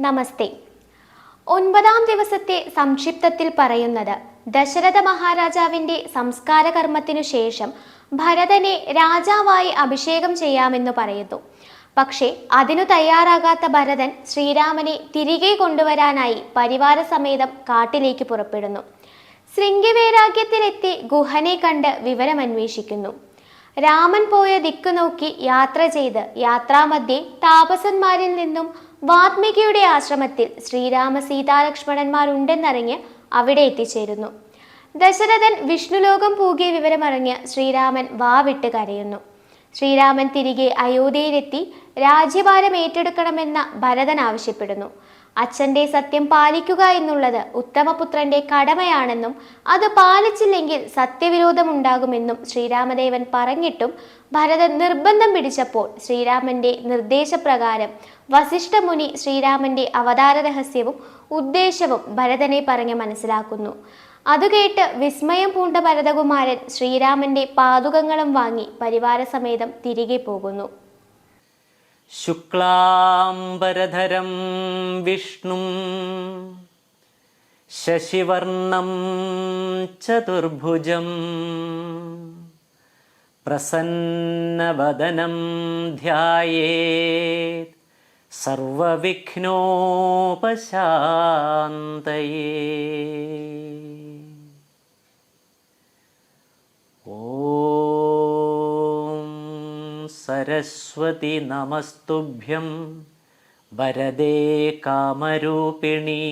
നമസ്തേ. 9-ാം ദിവസത്തെ സംക്ഷിപ്തത്തിൽ പറയുന്നത് ദശരഥ മഹാരാജാവിന്റെ സംസ്കാര കർമ്മത്തിനു ശേഷം ഭരതനെ രാജാവായി അഭിഷേകം ചെയ്യാമെന്ന് പറയുന്നു. പക്ഷേ അതിനു തയ്യാറാകാത്ത ഭരതൻ ശ്രീരാമനെ തിരികെ കൊണ്ടുവരാനായി പരിവാര സമേതം കാട്ടിലേക്ക് പുറപ്പെടുന്നു. ശൃംഗിവൈരാഗ്യത്തിലെത്തി ഗുഹനെ കണ്ട് വിവരമന്വേഷിക്കുന്നു. രാമൻ പോയ ദിക്കു നോക്കി യാത്ര ചെയ്ത് യാത്രാമധ്യേ താപസന്മാരിൽ നിന്നും വാത്മീകിയുടെ ആശ്രമത്തിൽ ശ്രീരാമ സീതാലക്ഷ്മണന്മാരുണ്ടെന്നറിഞ്ഞ് അവിടെ എത്തിച്ചേരുന്നു. ദശരഥൻ വിഷ്ണുലോകം പൂകിയ വിവരമറിഞ്ഞ് ശ്രീരാമൻ വാവിട്ട് കരയുന്നു. ശ്രീരാമൻ തിരികെ അയോധ്യയിലെത്തി രാജ്യഭാരം ഏറ്റെടുക്കണമെന്ന ഭരതൻ ആവശ്യപ്പെടുന്നു. അച്ഛൻ്റെ സത്യം പാലിക്കുക എന്നുള്ളത് ഉത്തമപുത്രന്റെ കടമയാണെന്നും അത് പാലിച്ചില്ലെങ്കിൽ സത്യവിരോധമുണ്ടാകുമെന്നും ശ്രീരാമദേവൻ പറഞ്ഞിട്ടും ഭരതൻ നിർബന്ധം പിടിച്ചപ്പോൾ ശ്രീരാമന്റെ നിർദ്ദേശപ്രകാരം വസിഷ്ഠമുനി ശ്രീരാമന്റെ അവതാര രഹസ്യവും ഉദ്ദേശവും ഭരതനെ പറഞ്ഞ് മനസ്സിലാക്കുന്നു. അതുകേട്ട് വിസ്മയം പൂണ്ട ഭരതകുമാരൻ ശ്രീരാമന്റെ പാദുകങ്ങളും വാങ്ങി പരിവാര സമേതം തിരികെ പോകുന്നു. ശുക്ലാംബരധരം വിഷ്ണും ശശിവർണം ചതുർഭുജം പ്രസന്നവദനം ധ്യായേത് സർവവിഘ്നോപശാന്തയേ. സരസ്വതി നമസ്തുഭ്യം വരദേ കാമരൂപിണി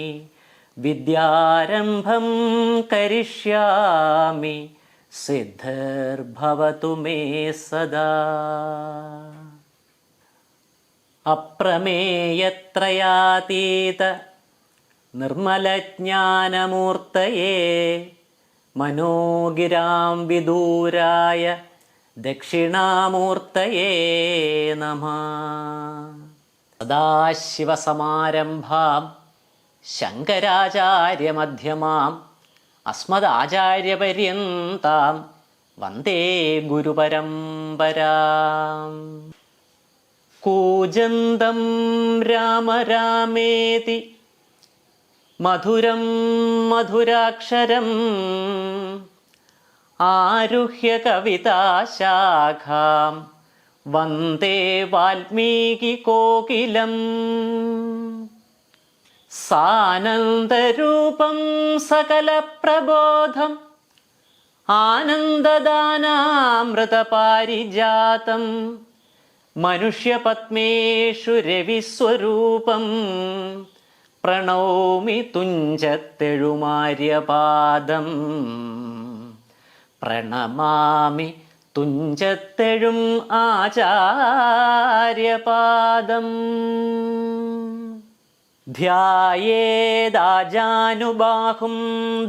വിദ്യാരംഭം കരിഷ്യാമി സിദ്ധിർഭവതു മേ സദാ. അപ്രമേയത്രയാതീത നിർമ്മലജ്ഞാനമൂർത്തയേ മനോഗിരാം വിദൂരായ ദക്ഷിണാമൂർത്തയേ നമഃ. സദാശിവസമാരംഭാം ശങ്കരാചാര്യമധ്യമാം അസ്മദാചാര്യപര്യന്താം വന്ദേ ഗുരുപരമ്പരാം. കൂജന്തം രാമ രാമേതി മധുരം മധുരാക്ഷരം ആരുഹ്യ കവിതാശാഖാം വന്ദേ വാൽമീകി കോകിലം. സാനന്ദരൂപം സകലപ്രബോധം ആനന്ദദാനാമൃതപാരിജാതം മനുഷ്യപത്മേഷു രവിസ്വരൂപം പ്രണൗമി തുഞ്ചത്തെഴുമാര്യപാദം. പ്രണമാമി തുഞ്ചത്തെഴും ആചാര്യപാദം. ധ്യായേദാജാനുബാഹും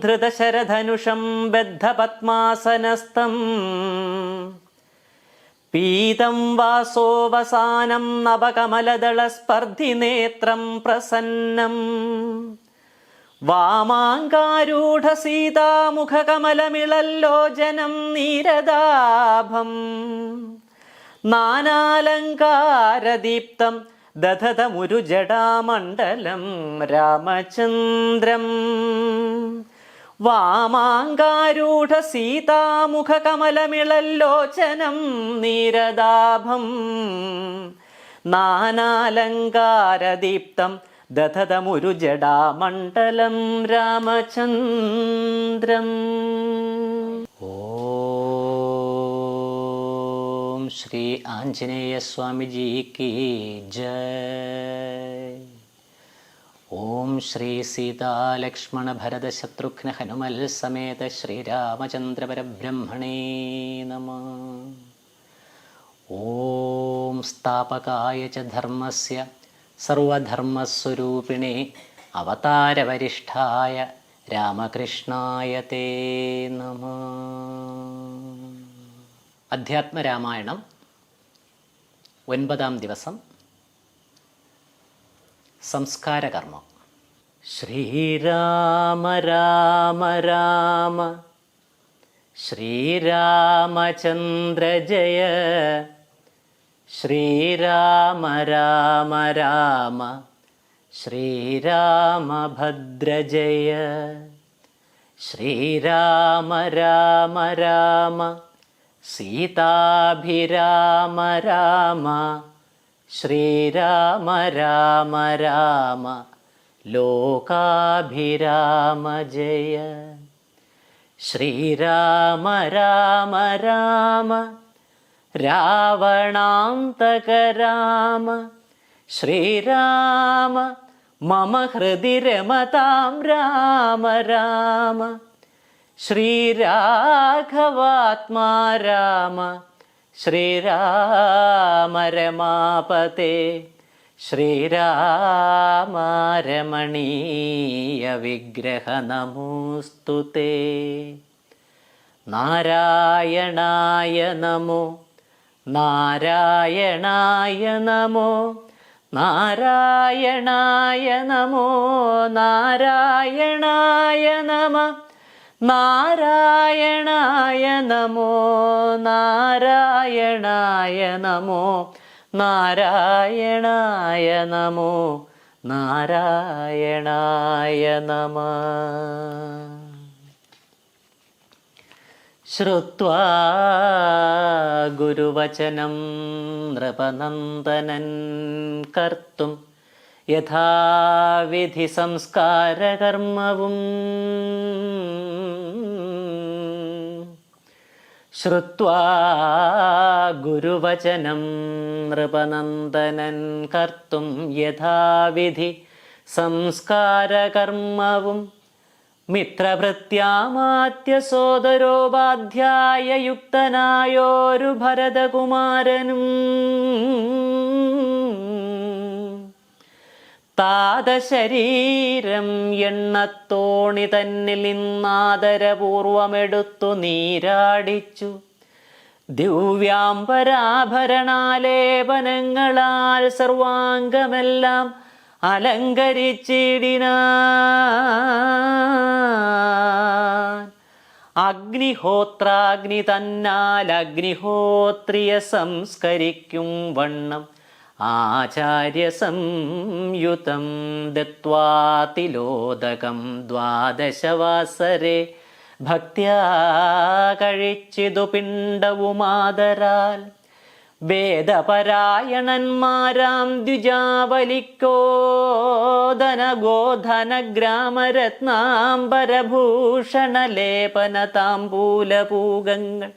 ധൃതശരധനുഷം ബദ്ധപത്മാസനസ്ഥം പീതം വാസോവസാനം നവകമലദളസ്പർദ്ധിനേത്രം പ്രസന്നം. വാമാങ്കാരൂഢസീതാമുഖകമലമിളല്ലോചനം നീരദാഭം നാനാലങ്കാരദീപ്തം ദധതമുരുജടാമണ്ഡലം രാമചന്ദ്രം. വാമാങ്കാരൂഢസീതാമുഖകമലമിളല്ലോചനം നീരദാഭം നാനാലങ്കാരദീപ്തം ദധതമുരുജടാമണ്ഡലം രാമചന്ദ്രം. ഓം ശ്രീ ആഞ്ജനേയ സ്വാമിജി കി ജയ്. ഓം ശ്രീ സീതാലക്ഷ്മണ ഭരത ശത്രുഘ്ന ഹനുമൽ സമേത ശ്രീരാമചന്ദ്ര പരബ്രഹ്മണേ നമഃ. ഓം സ്ഥാപകായ ച ധർമ്മസ്യ സർവധർമ്മസ്വരൂപിണേ അവതാരവരിഷ്ഠായ രാമകൃഷ്ണായ തേ നമഃ. അധ്യാത്മരാമായണം 9-ാം ദിവസം സംസ്കാരകർമ്മം. ശ്രീരാമ രാമ രാമ ശ്രീരാമചന്ദ്ര ജയ ശ്രീരാമ രാമ രാമ ശ്രീരാമഭദ്രജയ ശ്രീരാമ രാമ രാമ സീതാഭിരാമ രാമ ശ്രീരാമ രാമ രാമ ലോകാഭിരാമ ജയ ശ്രീരാമ രാമ രാമ രാവണാന്തക രാമ ശ്രീരാമ മമ ഹൃദി രമതാം രാമ രാമ ശ്രീരാഘവാത്മാ രാമ ശ്രീരാമ രമാപതേ ശ്രീരാമ രമണീയ വിഗ്രഹ നമോസ്തുതേ നാരായണായ നമോ നാരായണായ നമോ നാരായണായ നമോ നാരായണായ നമ നാരായണായ നമോ നാരായണായ നമോ നാരായണായ നമോ നാരായണായ നമ ശ്രുത്വാ ഗുരുവചനം നൃപനന്ദനൻ കർത്തും യഥാവിധി സംസ്കാരകർമ്മവും ശ്രുത്വാ ഗുരുവചനം നൃപനന്ദനൻ കർത്തും യഥാവിധി സംസ്കാരകർമ്മവും മിത്രഭൃത്യാമാത്യ സോദരോപാധ്യായയുക്തനായോരു ഭരതകുമാരനും താതശരീരം എണ്ണത്തോണി തന്നിൽ നിന്നാദരപൂർവമെടുത്തു നീരാടിച്ചു ദിവ്യാംബരാഭരണാലേപനങ്ങളാൽ സർവാംഗമെല്ലാം അലങ്കരിച്ചിടിനാൻ അഗ്നിഹോത്രാഗ്നി തന്നാൽ അഗ്നിഹോത്രിയ സംസ്കരിക്കും വണ്ണം ആചാര്യ സംയുതം ദത്വാതിലോദകം ദ്വാദശവാസരെ ഭക്ത്യാ കഴിച്ചിതു പിണ്ടവുമാദരാൽ വേദപരായണന്മാരാം ദ്വിജാവലിക്കോദനഗോധനഗ്രാമരത്നാംബരഭൂഷണലേപന താംബൂലപൂഗങ്ങൾ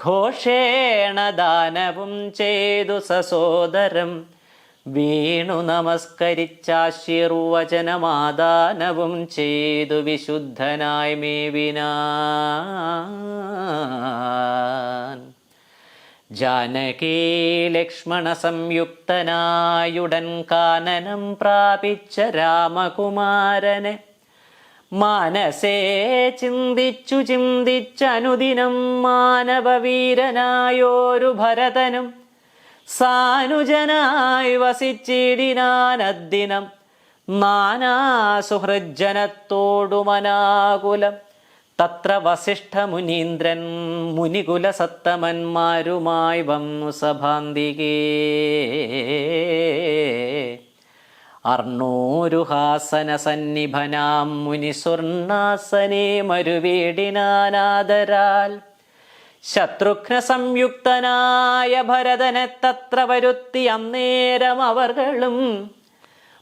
ഘോഷേണ ദാനവും ചെയ്തു സസോദരം വീണു നമസ്കരിച്ചാശീർവചനമാദാനവും ചെയ്തു വിശുദ്ധനായി മേവിനാൻ ജാനകീ ലക്ഷ്മണ സംയുക്തനായുടൻ കാനനം പ്രാപിച്ച രാമകുമാരനെ മാനസേ ചിന്തിച്ചനുദിനം മാനവവീരനായോരു ഭരതനും സാനുജനായി വസിച്ചിടിനാനദ്ദിനം നാനാസുഹൃജ്ജനത്തോടുമനാകുലം തത്ര വസിഷ്ഠമുനീന്ദ്രൻ മുനികുലസത്തമന്മാരുമായി വന്നു സഭാന്തികേ അർണോരുഹാസന സന്നിഭനാം മുനിസ്വർണാസനേ മരുവീടിനാനാദരാൽ ശത്രുഘ്ന സംയുക്തനായ ഭരതനെ തത്ര വരുത്തി അന്നേരം അവർകളും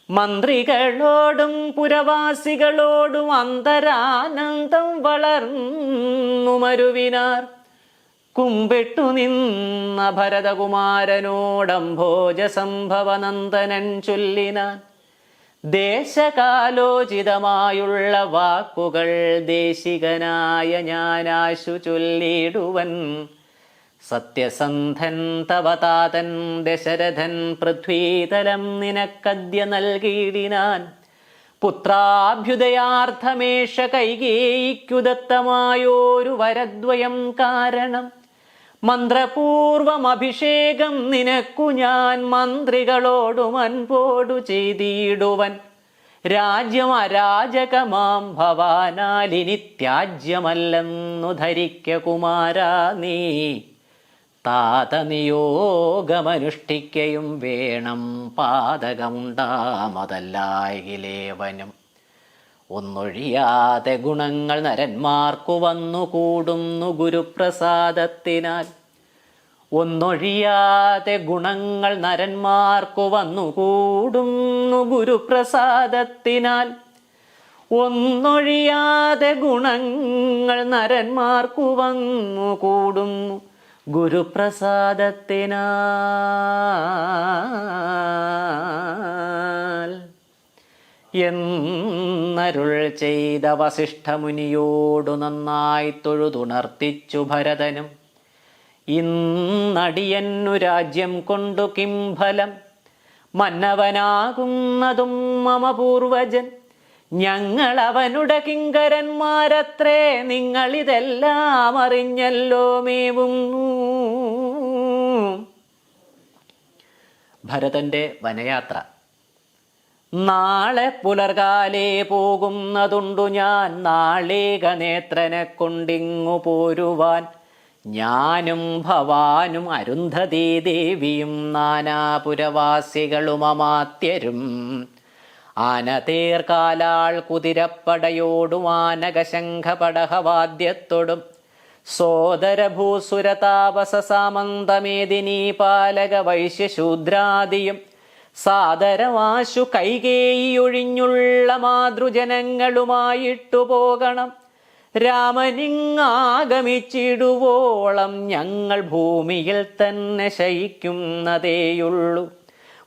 മന്ത്രികളോടും പുരവാസികളോടും അന്തരാനന്ദം വളർന്നു മരുവിനാർ കുമ്പിട്ടു നിന്ന ഭരതകുമാരനോടംഭോജ സംഭവനന്ദനൻ ചൊല്ലിനാൻ ദേശകാലോചിതമായുള്ള വാക്കുകൾ ദേശികനായ ഞാനാശു ചൊല്ലിടുവൻ സത്യസന്ധൻ തവതാതൻ ദശരഥൻ പൃഥ്വീതലം നിനക്കദ്യ നൽകിയിടിനാൻ പുത്രാഭ്യുദയാർത്ഥമേഷ കൈകേയിക്കുദത്തമായോരു വരദ്വയം കാരണം മന്ത്രപൂർവം അഭിഷേകം നിനക്കു ഞാൻ മന്ത്രികളോടും അൻപോടു ചെയ്തിടുവൻ രാജ്യം അരാജകമാം ഭവാനാലിനി ത്യാജ്യമല്ലെന്നു ധരിക്ക കുമാരാ നീ താതനിയോഗമനുഷ്ഠിക്കയും വേണം പാതകമുണ്ടാമതല്ലായിലേവനും. ഒന്നൊഴിയാതെ ഗുണങ്ങൾ നരന്മാർക്കു വന്നുകൂടുന്നു ഗുരുപ്രസാദത്തിനാൽ. ഒന്നൊഴിയാതെ ഗുണങ്ങൾ നരന്മാർക്കു വന്നുകൂടുന്നു ഗുരുപ്രസാദത്തിനാൽ. ഒന്നൊഴിയാതെ ഗുണങ്ങൾ നരന്മാർക്കു വന്നുകൂടുന്നു ഗുരുപ്രസാദത്തിനാൽ. എന്നരുൾ ചെയ്ത വസിഷ്ഠമുനിയോടു നന്നായി തൊഴുതുണർത്തിച്ചു ഭരതനും. ഇന്നടിയന്നു രാജ്യം കൊണ്ടു കിംഫലം, മന്നവനാകുന്നതും മമ പൂർവജൻ. ഞങ്ങൾ അവനുടെ കിങ്കരന്മാരത്രേ, നിങ്ങളിതെല്ലാം അറിഞ്ഞല്ലോ മേവുന്നു. ഭരതന്റെ വനയാത്ര. നാളെ പുലർകാലേ പോകുന്നതുണ്ടു ഞാൻ, നാളേക നേത്രനെ കൊണ്ടിങ്ങു പോരുവാൻ. ഞാനും ഭവാനും അരുന്ധതീ ദേവിയും നാനാപുരവാസികളും അമാത്യരും. ആനതേർക്കാലാൾ കുതിരപ്പടയോടും ആനകശംഖപടഹവാദ്യത്തോടും സോദരഭൂസുരതാപസ സാമന്തമേദിനീ പാലക വൈശ്യശൂദ്രാദിയും സാദരമാശു കൈകേയിയൊഴിഞ്ഞുള്ള മാതൃജനങ്ങളുമായിട്ടു പോകണം. രാമനിങ്ങാഗമിച്ചിടുവോളം ഞങ്ങൾ ഭൂമിയിൽ തന്നെ ശയിക്കുന്നതേയുള്ളൂ.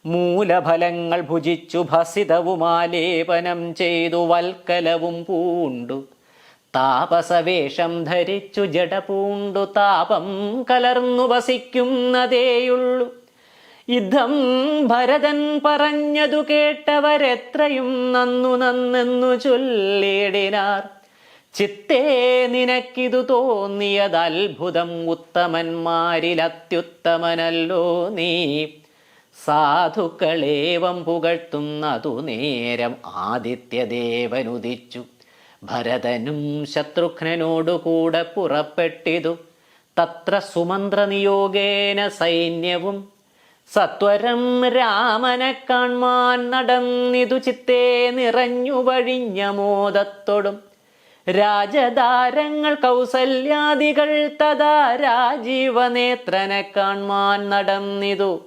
മൂലഫലങ്ങൾ ഭുജിച്ചു ഭസിതവുമാലേപനം ചെയ്തു വൽക്കലവും പൂണ്ടു താപസവേഷം ധരിച്ചു ജട പൂണ്ടു താപം കലർന്നു വസിക്കുന്നതേയുള്ളൂ. യുദ്ധം ഭരതൻ പറഞ്ഞതു കേട്ടവരെത്രയും നന്നു നന്നെന്നു ചൊല്ലിടിനാർ. ചിത്തേ നിനക്കിതു തോന്നിയതത്ഭുതം, ഉത്തമന്മാരിലത്യുത്തമനല്ലോ നീ. സാധുക്കളേവം പുകഴ്ത്തുന്നതു നേരം ആദിത്യദേവനുദിച്ചു. ഭരതനും ശത്രുഘ്നനോടു കൂടെ പുറപ്പെട്ടിതു. തത്ര സുമന്ത്രനിയോഗേന സൈന്യവും സത്വരം രാമനെ കാൺമാൻ നടന്നിതു. ചിത്തേ നിറഞ്ഞു വഴിഞ്ഞ മോദത്തോടും രാജധാരങ്ങൾ കൗസല്യാദികൾ തഥാ രാജീവനേത്രനെ കാൺമാൻ നടന്നിതു.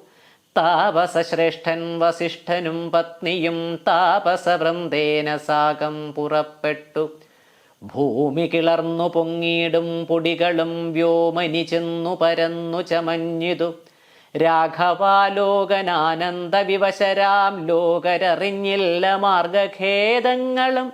താപസശ്രേഷ്ഠൻ വസിഷ്ഠനും പത്നിയും താപസവൃന്ദേന സാകം പുറപ്പെട്ടു. ഭൂമി കിളർന്നു പൊങ്ങിയിടും പൊടികളും വ്യോമനി ചെന്നു പരന്നു ചമഞ്ഞിതു. രാഘവാലോകനാനന്ദ വിവശരാം ലോകരറിഞ്ഞില്ല മാർഗഖേദങ്ങളും.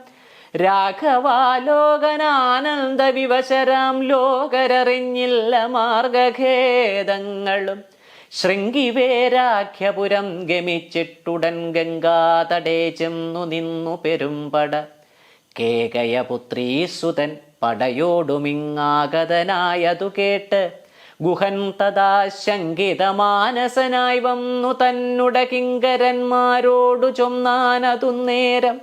രാഘവാലോകനാനന്ദ വിവശരാം ലോകരറിഞ്ഞില്ല മാർഗഖേദങ്ങളും. ശൃംഗിവേരാഖ്യപുരം ഗമിച്ചിട്ടുടൻ ഗംഗാതടേ ചെന്നു നിന്നു പെരുമ്പട. കേകയപുത്രീസുതൻ പടയോടുമിങ്ങാഗതനായതു കേട്ട് ഗുഹൻ തഥാ ശങ്കിതമാനസനായി വന്നു തന്നുട കിങ്കരന്മാരോടു ചൊന്നാനതു നേരം.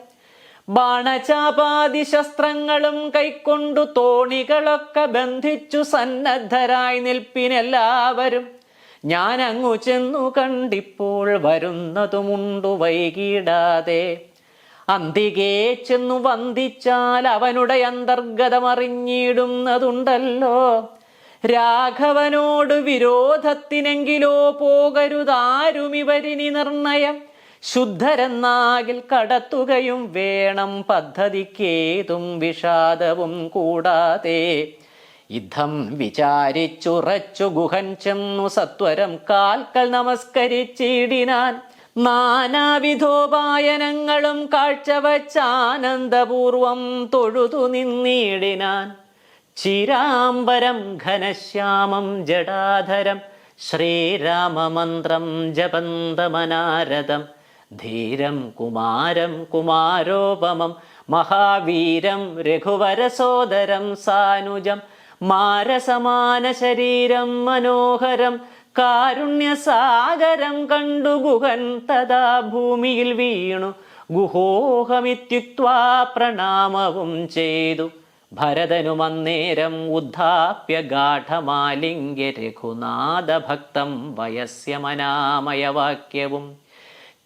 ബാണചാപാദി ശസ്ത്രങ്ങളും കൈക്കൊണ്ടു തോണികളൊക്കെ ബന്ധിച്ചു സന്നദ്ധരായി നിൽപ്പിനെല്ലാവരും. ഞാൻ അങ്ങു ചെന്നു കണ്ടിപ്പോൾ വരുന്നതുമുണ്ടു വൈകിടാതെ. അന്തികേ ചെന്നു വന്ദിച്ചാൽ അവനുടെ അന്തർഗതമറിഞ്ഞിടുന്നതുണ്ടല്ലോ. രാഘവനോട് വിരോധത്തിനെങ്കിലോ പോകരുതാരുമിവരിനി നിർണയം. ശുദ്ധരെന്നാകിൽ കടത്തുകയും വേണം പദ്ധതിക്കേതും വിഷാദവും കൂടാതെ. യുദ്ധം വിചാരിച്ചുറച്ചു ഗുഹൻ ചെന്നു സത്വരം കാൽക്കൽ നമസ്കരിച്ചിടിനാൻ. നാനാവിധോപായനങ്ങളും കാഴ്ചവച്ചാനന്ദപൂർവം തൊഴുതു നിന്നിടിനാൻ. ചിരാംബരം ഘനശ്യാമം ജടാധരം ശ്രീരാമമന്ത്രം ജപന്തമനാരദം. ധീരം കുമാരം കുമാരോപമം മഹാവീരം രഘുവരസോദരം സാനുജം. മാരസമാന ശരീരം മനോഹരം കാരുണ്യസാഗരം കണ്ടു ഗുഹൻ തഥാ ഭൂമിയിൽ വീണു ഗുഹോഹമിത്യുക്വാ പ്രണാമവും ചെയ്തു. ഭരതനുമന്നേരം ഉദ്ധാപ്യ ഗാഠമാലിംഗ്യ രഘുനാഥഭക്തം വയസ്യമനാമയവാക്യവും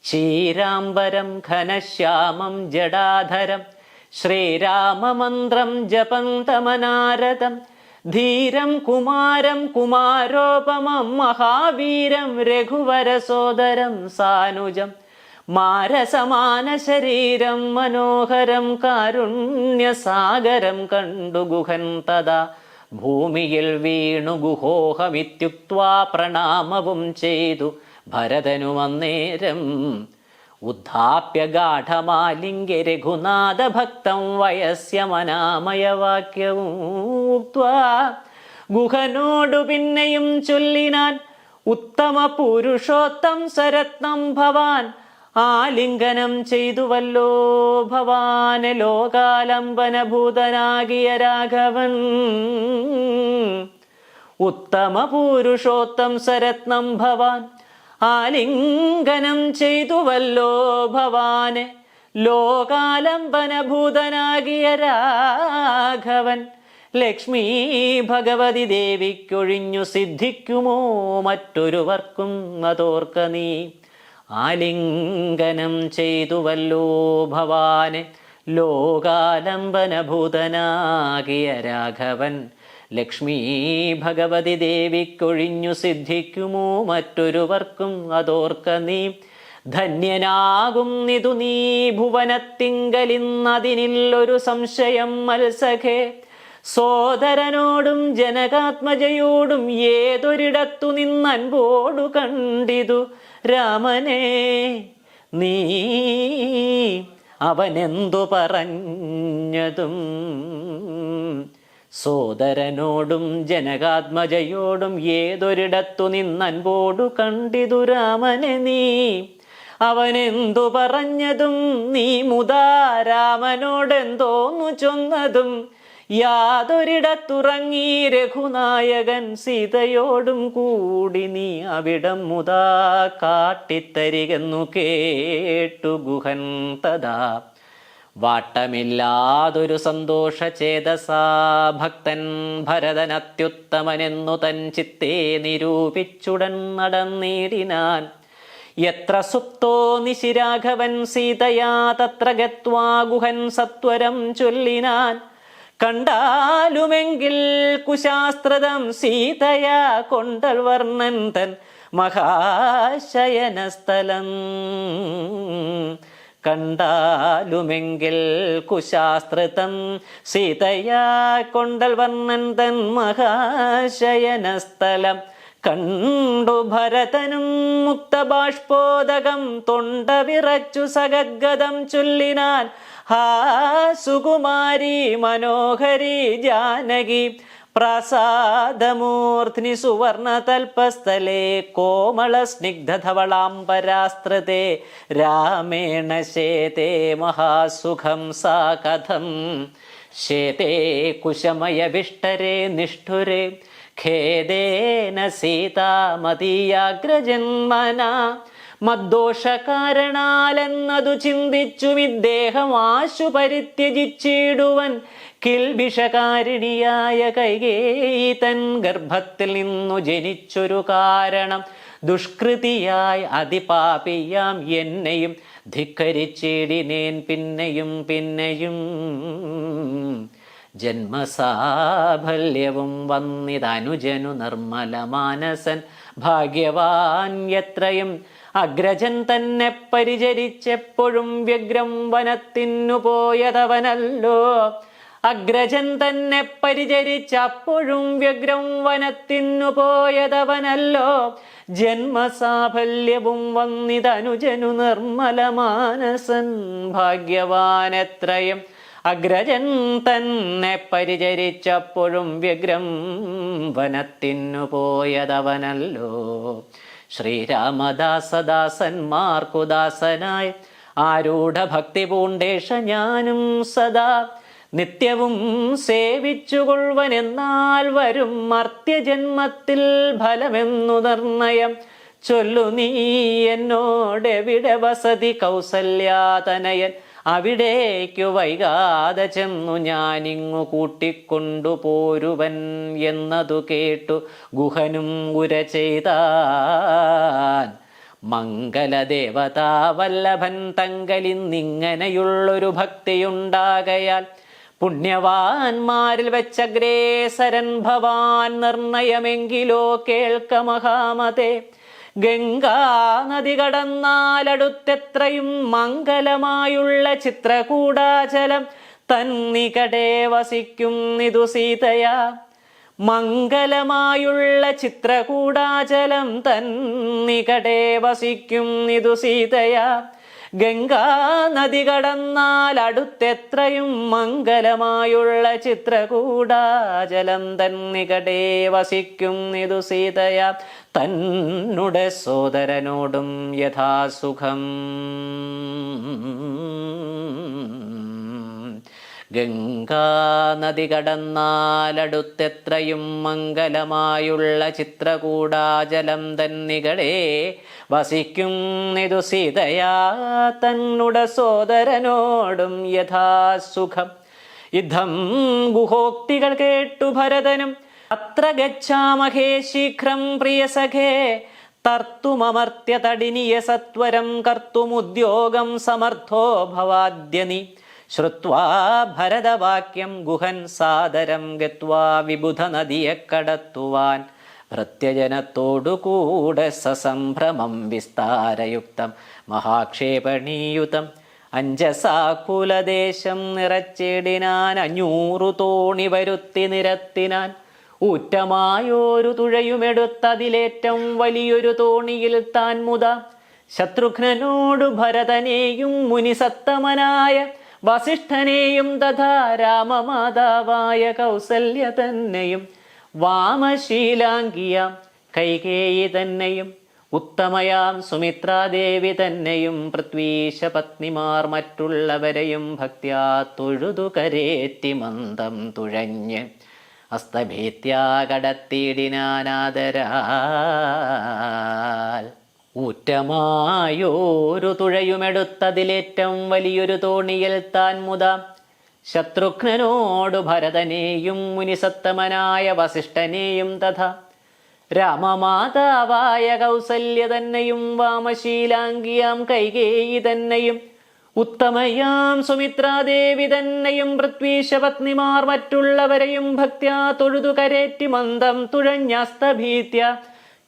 ചീരാംബരം ഘനശ്യാമം ജടാധരം ശ്രീരാമമന്ത്രം ജപന്തമനാരദം ധീരം കുമാരം കുമാരോപമം മഹാവീരം രഘുവരസോദരം സാനുജം മാരസമാന ശരീരം മനോഹരം കാരുണ്യസാഗരം കണ്ടു ഗുഹൻ തഥാ ഭൂമിയിൽ വീണു ഗുഹോഹമിത്യുക്ത്വാ പ്രണാമവും ചെയ്തു ഭരതനുമന്നേരം ഉദ്ധാപ്യ ഗാഠമാലിംഗ്യ രഘുനാഥഭക്തം വയസ്യമനാമയവാക്യവും ഉക്ത്വാ ഗുഹനോടു പിന്നെയും ചൊല്ലിനാൻ ഉത്തമ പുരുഷോത്തം സരത്നം ഭവാൻ ആലിംഗനം ചെയ്തുവല്ലോ ഭവാന് ലോകാലംബനഭൂതനാകിയ രാഘവൻ ഉത്തമ പുരുഷോത്തം സരത്നം ഭവാൻ ആലിംഗനം ചെയ്തുവല്ലോ ഭവാന് ലോകാലംബനഭൂതനാകിയ രാഘവൻ ലക്ഷ്മി ഭഗവതി ദേവിക്കൊഴിഞ്ഞു സിദ്ധിക്കുമോ മറ്റൊരുവർക്കും അതോർക്ക നീ ആലിംഗനം ചെയ്തുവല്ലോ ഭവാന് ലോകാലംബനഭൂതനാകിയ രാഘവൻ ലക്ഷ്മി ഭഗവതി ദേവിക്കൊഴിഞ്ഞു സിദ്ധിക്കുമോ മറ്റൊരുവർക്കും അതോർക്ക നീ ധന്യനാകുന്നിതു നീ ഭുവനത്തിങ്കലിന്നതിനില്ലൊരു സംശയം മത്സഖേ സോദരനോടും ജനകാത്മജയോടും ഏതൊരിടത്തു നിന്നൻപോടു കണ്ടിതു രാമനെ നീ അവനെന്തു പറഞ്ഞതും സോദരനോടും ജനകാത്മജയോടും ഏതൊരിടത്തു നിന്നൻപോടു കണ്ടിതു രാമനെ നീ അവനെന്തു പറഞ്ഞതും നീ മുതാ രാമനോടെന്തോന്നു ചൊന്നതും യാതൊരിടത്തുറങ്ങി രഘുനായകൻ സീതയോടും കൂടി നീ അവിടം മുതാ കാട്ടിത്തരികെന്നു കേട്ടു ഗുഹൻ തഥാ വാട്ടമില്ലാതൊരു സന്തോഷചേതസാ ഭക്തൻ ഭരതനത്യുത്തമനെന്നു തൻ ചിത്തേ നിരൂപിച്ചുടൻ നടന്നീടിനാൻ യത്ര സുപ്തോ നിശിരാഘവൻ സീതയാ തത്ര ഗത്വാ ഗുഹൻ സത്വരം ചൊല്ലിനാൻ കണ്ടാലുമെങ്കിൽ കുശാസ്ത്രതം സീതയാ കൊണ്ടൽ വർണ്ണൻ തൻ മഹാശയനസ്ഥലം കണ്ടാലുമെങ്കിൽ കുശാസ്ത്രതം സീതയാ കൊണ്ടൽ വർണ്ണൻ തൻ മഹാശയനസ്ഥലം കണ്ടു ഭരതനും മുക്തബാഷ്പോദകം തൊണ്ട വിറച്ചു സഗദ്ഗദം ചൊല്ലിനാൻ ഹാ സുകുമാരി മനോഹരി ജാനകി പ്രാസാദമൂർധ്നി സുവർണതൽപസ്ഥലേ കോമള സ്നിഗ്ധധവളാംബരാസ്ത്രതേ രാമേണ ശേതേ മഹാസുഖം സാ കഥം ശേതേ കുശമയവിഷ്ടരേ നിഷ്ഠുരേ ഖേദേന സീതാമതീയാഗ്രജന്മന മദ്ദോഷകാരണാലെന്നതു ചിന്തിച്ചുമിദ്ദേഹം ആശു പരിത്യജിച്ചിടുവൻ കിൽബിഷകാരിണിയായ കൈകേയി തൻ ഗർഭത്തിൽ നിന്നു ജനിച്ചൊരു കാരണം ദുഷ്കൃതിയായി അതിപാപിയാം എന്നെയും ധിക്കരിച്ചിടിനേൻ പിന്നെയും പിന്നെയും ജന്മസാഫല്യവും വന്നിതനുജനു നിർമ്മല മാനസൻ ഭാഗ്യവാൻ എത്രയും അഗ്രജൻ തന്നെ പരിചരിച്ചെപ്പോഴും വ്യഗ്രം വനത്തിനു പോയതവനല്ലോ അഗ്രജൻ തന്നെ പരിചരിച്ചപ്പോഴും വ്യഗ്രം വനത്തിനു പോയതവനല്ലോ ജന്മസാഫല്യവും വന്നിതനുജനു നിർമ്മല മാനസൻ ഭാഗ്യവാൻ എത്രയും അഗ്രജൻ തന്നെ പരിചരിച്ചപ്പോഴും വ്യഗ്രം വനത്തിനു പോയതവനല്ലോ ശ്രീരാമദാസദാസന്മാർക്കുദാസനായി ആരൂഢ ഭക്തി പൂണ്ടേഷ ഞാനും സദാ നിത്യവും സേവിച്ചുകൊള്ളുവനെന്നാൽ വരും മർത്യജന്മത്തിൽ ഫലമെന്നു നിർണയം ചൊല്ലു നീ എന്നോടെവിടെ വസതി കൗസല്യാതനയൻ അവിടേക്കു വൈകാതെ ചെന്നു ഞാനിങ്ങു കൂട്ടിക്കൊണ്ടു പോരുവൻ എന്നതു കേട്ടു ഗുഹനും ഉര ചെയ്താൻ. മംഗലദേവതാ വല്ലഭൻ തങ്കലിന്നിങ്ങനെയുള്ളൊരു ഭക്തിയുണ്ടാകയാൽ പുണ്യവാന്മാരിൽ വെച്ചഗ്രേസരൻ ഭവാൻ നിർണയമെങ്കിലോ കേൾക്ക മഹാമതേ. ഗംഗാ നദി കടന്നാലടുത്തെത്രയും മംഗലമായുള്ള ചിത്രകൂടാചലം തന്നികടേ വസിക്കുന്നിതു സീതയാ. മംഗലമായുള്ള ചിത്രകൂടാചലം തന്നികടേ വസിക്കുന്നിതു സീതയാ. ഗംഗാ നദി കടന്നാൽ അടുത്തെത്രയും മംഗലമായുള്ള ചിത്രകൂടാചലം തന്നികടേ വസിക്കുന്നിതു സീതയാ. തന്നുടെ സോദരനോടും യഥാസുഖം. ഗംഗാ നദി കടന്നാലടുത്തെത്രയും മംഗലമായുള്ള ചിത്രകൂടാചലം തന്നികളെ വസിക്കുന്നിതു സീതയാ. തന്നുടെ സോദരനോടും യഥാസുഖം. യുദ്ധം ഗുഹോക്തികൾ കേട്ടു ഭരതനും അത്ര ഗച്ഛാമഹേ ശീഘ്രം പ്രിയസഖേ. തർത്തുമമർത്യ തടിനിയ സത്വരം കർത്തുമുദ്യോഗം സമർത്ഥോ ഭവാദ്യനി. ശ്രുത്വാ ഭരതവാക്യം ഗുഹൻ സാദരം ഗത്വാ വിബുധ നദിയെ കടത്തുവാൻ. ഭൃത്യജനത്തോടുകൂടെ സസംഭ്രമം വിസ്താരയുക്തം മഹാക്ഷേപണീയുതം. അഞ്ജസാകുലദേശം നിറച്ചിടിനാൻ 500 തോണി വരുത്തി നിരത്തിനാൻ. ഊറ്റമായോരു തുഴയുമെടുത്തതിലേറ്റം വലിയൊരു തോണിയിൽ താൻ മുത. ശത്രുഘ്നനോടു ഭരതനെയും മുനിസത്തമനായ വസിഷ്ഠനെയും തഥാ രാമമാതാവായ കൗസല്യ തന്നെയും വാമശീലാംഗിയാം കൈകേയി തന്നെയും ഉത്തമയാം സുമിത്രാദേവി തന്നെയും പൃഥ്വീശ പത്നിമാർ മറ്റുള്ളവരെയും ഭക്ത്യാ തൊഴുതു കരേറ്റി മന്ദം തുഴഞ്ഞ് അസ്തഭീത്യാ കടത്തിയിടിനാനാദരാൽ. ഊറ്റമായോരു തുഴയുമെടുത്തതിലേറ്റം വലിയൊരു തോണിയിൽ താൻ മുത. ശത്രുഘ്നനോടു ഭരതനെയും മുനിസത്തമനായ വസിഷ്ഠനെയും തഥാ രാമമാതാവായ കൗസല്യ തന്നെയും വാമശീലാംഗിയാം കൈകേയി തന്നെയും ഉത്തമയാം സുമിത്രാദേവി തന്നെയും പൃഥ്വീശ പത്നിമാർ മറ്റുള്ളവരെയും ഭക്ത്യാ തൊഴുതു കരേറ്റി മന്ദം തുഴഞ്ഞസ്തഭീത്യ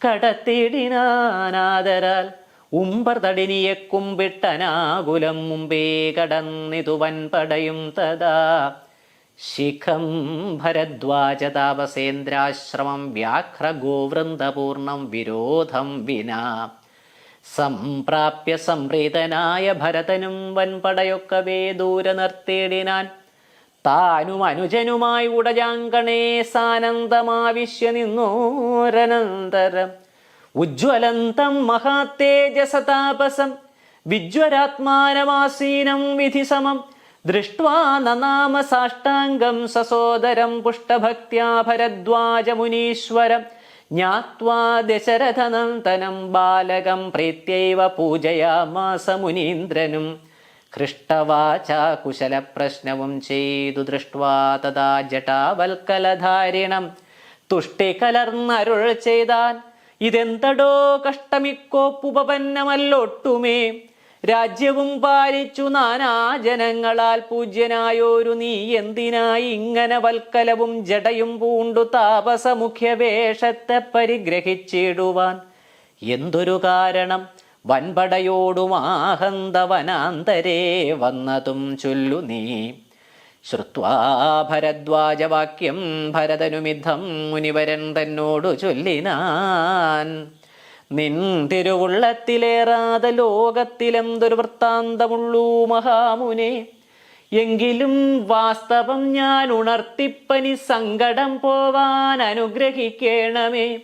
കടത്തിടിനാനാദരാൽ. ഉമ്പർ തടിനിയെ കുമ്പിട്ടനാകുലം മുമ്പേ കടന്നിതു വൻപടയും തഥാ. ശിഖം ഭരദ്വാജ താപസേന്ദ്രാശ്രമം വ്യാഘ്ര ഗോവൃന്ദപൂർണം വിരോധം വിനാ. സംപ്രാപ്യ സംപ്രീതനായ ഭരതനും വൻപടയൊക്കവേ ദൂരെ നിർത്തിയിടിനാൻ. താനും അനുജനുമായി ഉടജാങ്കണേ സാനന്ദമാവിശ്യ നിന്നോരനന്തരം. ഉജ്ജ്വലന്തം മഹാതേജസതാപസം വിജ്വരാത്മാനമാസീനം വിധിസമം. ദൃഷ്ട്വാ നനാമ സാഷ്ടാംഗം സസോദരം പുഷ്ടഭക്ത്യാ ഭരദ്വാജ മുനീശ്വരം. ജ്ഞാത്വാ ദശരഥനന്ദനം ബാലകം പ്രീത്യൈവ പൂജയാമാസ മുനീന്ദ്രനും. ഹൃഷ്ടവാചാ കുശലപ്രശ്നവും ചെയ്തു ദൃഷ്ട്വാ തഥാ ജടാവൽക്കലധാരിണം തുഷ്ടി കലർന്നരുൾ ചെയ്താൻ. ഇതെന്തടോ കഷ്ടമിക്കോപ്പുപന്നമല്ലൊട്ടുമേ. രാജ്യവും പാലിച്ചു നാനാജനങ്ങളാൽ പൂജ്യനായോരു നീ എന്തിനായി ഇങ്ങനെ വൽക്കലവും ജടയും പൂണ്ടു താപസമുഖ്യവേഷത്തെ പരിഗ്രഹിച്ചിടുവാൻ? എന്തൊരു കാരണം വൻപടയോടുമാഹന്തവനാന്തരേ വന്നതും ചൊല്ലു നീ. ശ്രുത്വാ ഭരദ്വാജവാക്യം ഭരതനുമിദ്ധം മുനിവരൻ തന്നോടു ചൊല്ലിനാൻ. നിൻ തിരുവുള്ളത്തിലേറാതെ ലോകത്തിലെന്തൊരു വൃത്താന്തമുള്ളൂ മഹാമുനെ. എങ്കിലും വാസ്തവം ഞാൻ ഉണർത്തിപ്പനി സങ്കടം പോവാൻ അനുഗ്രഹിക്കണമേ.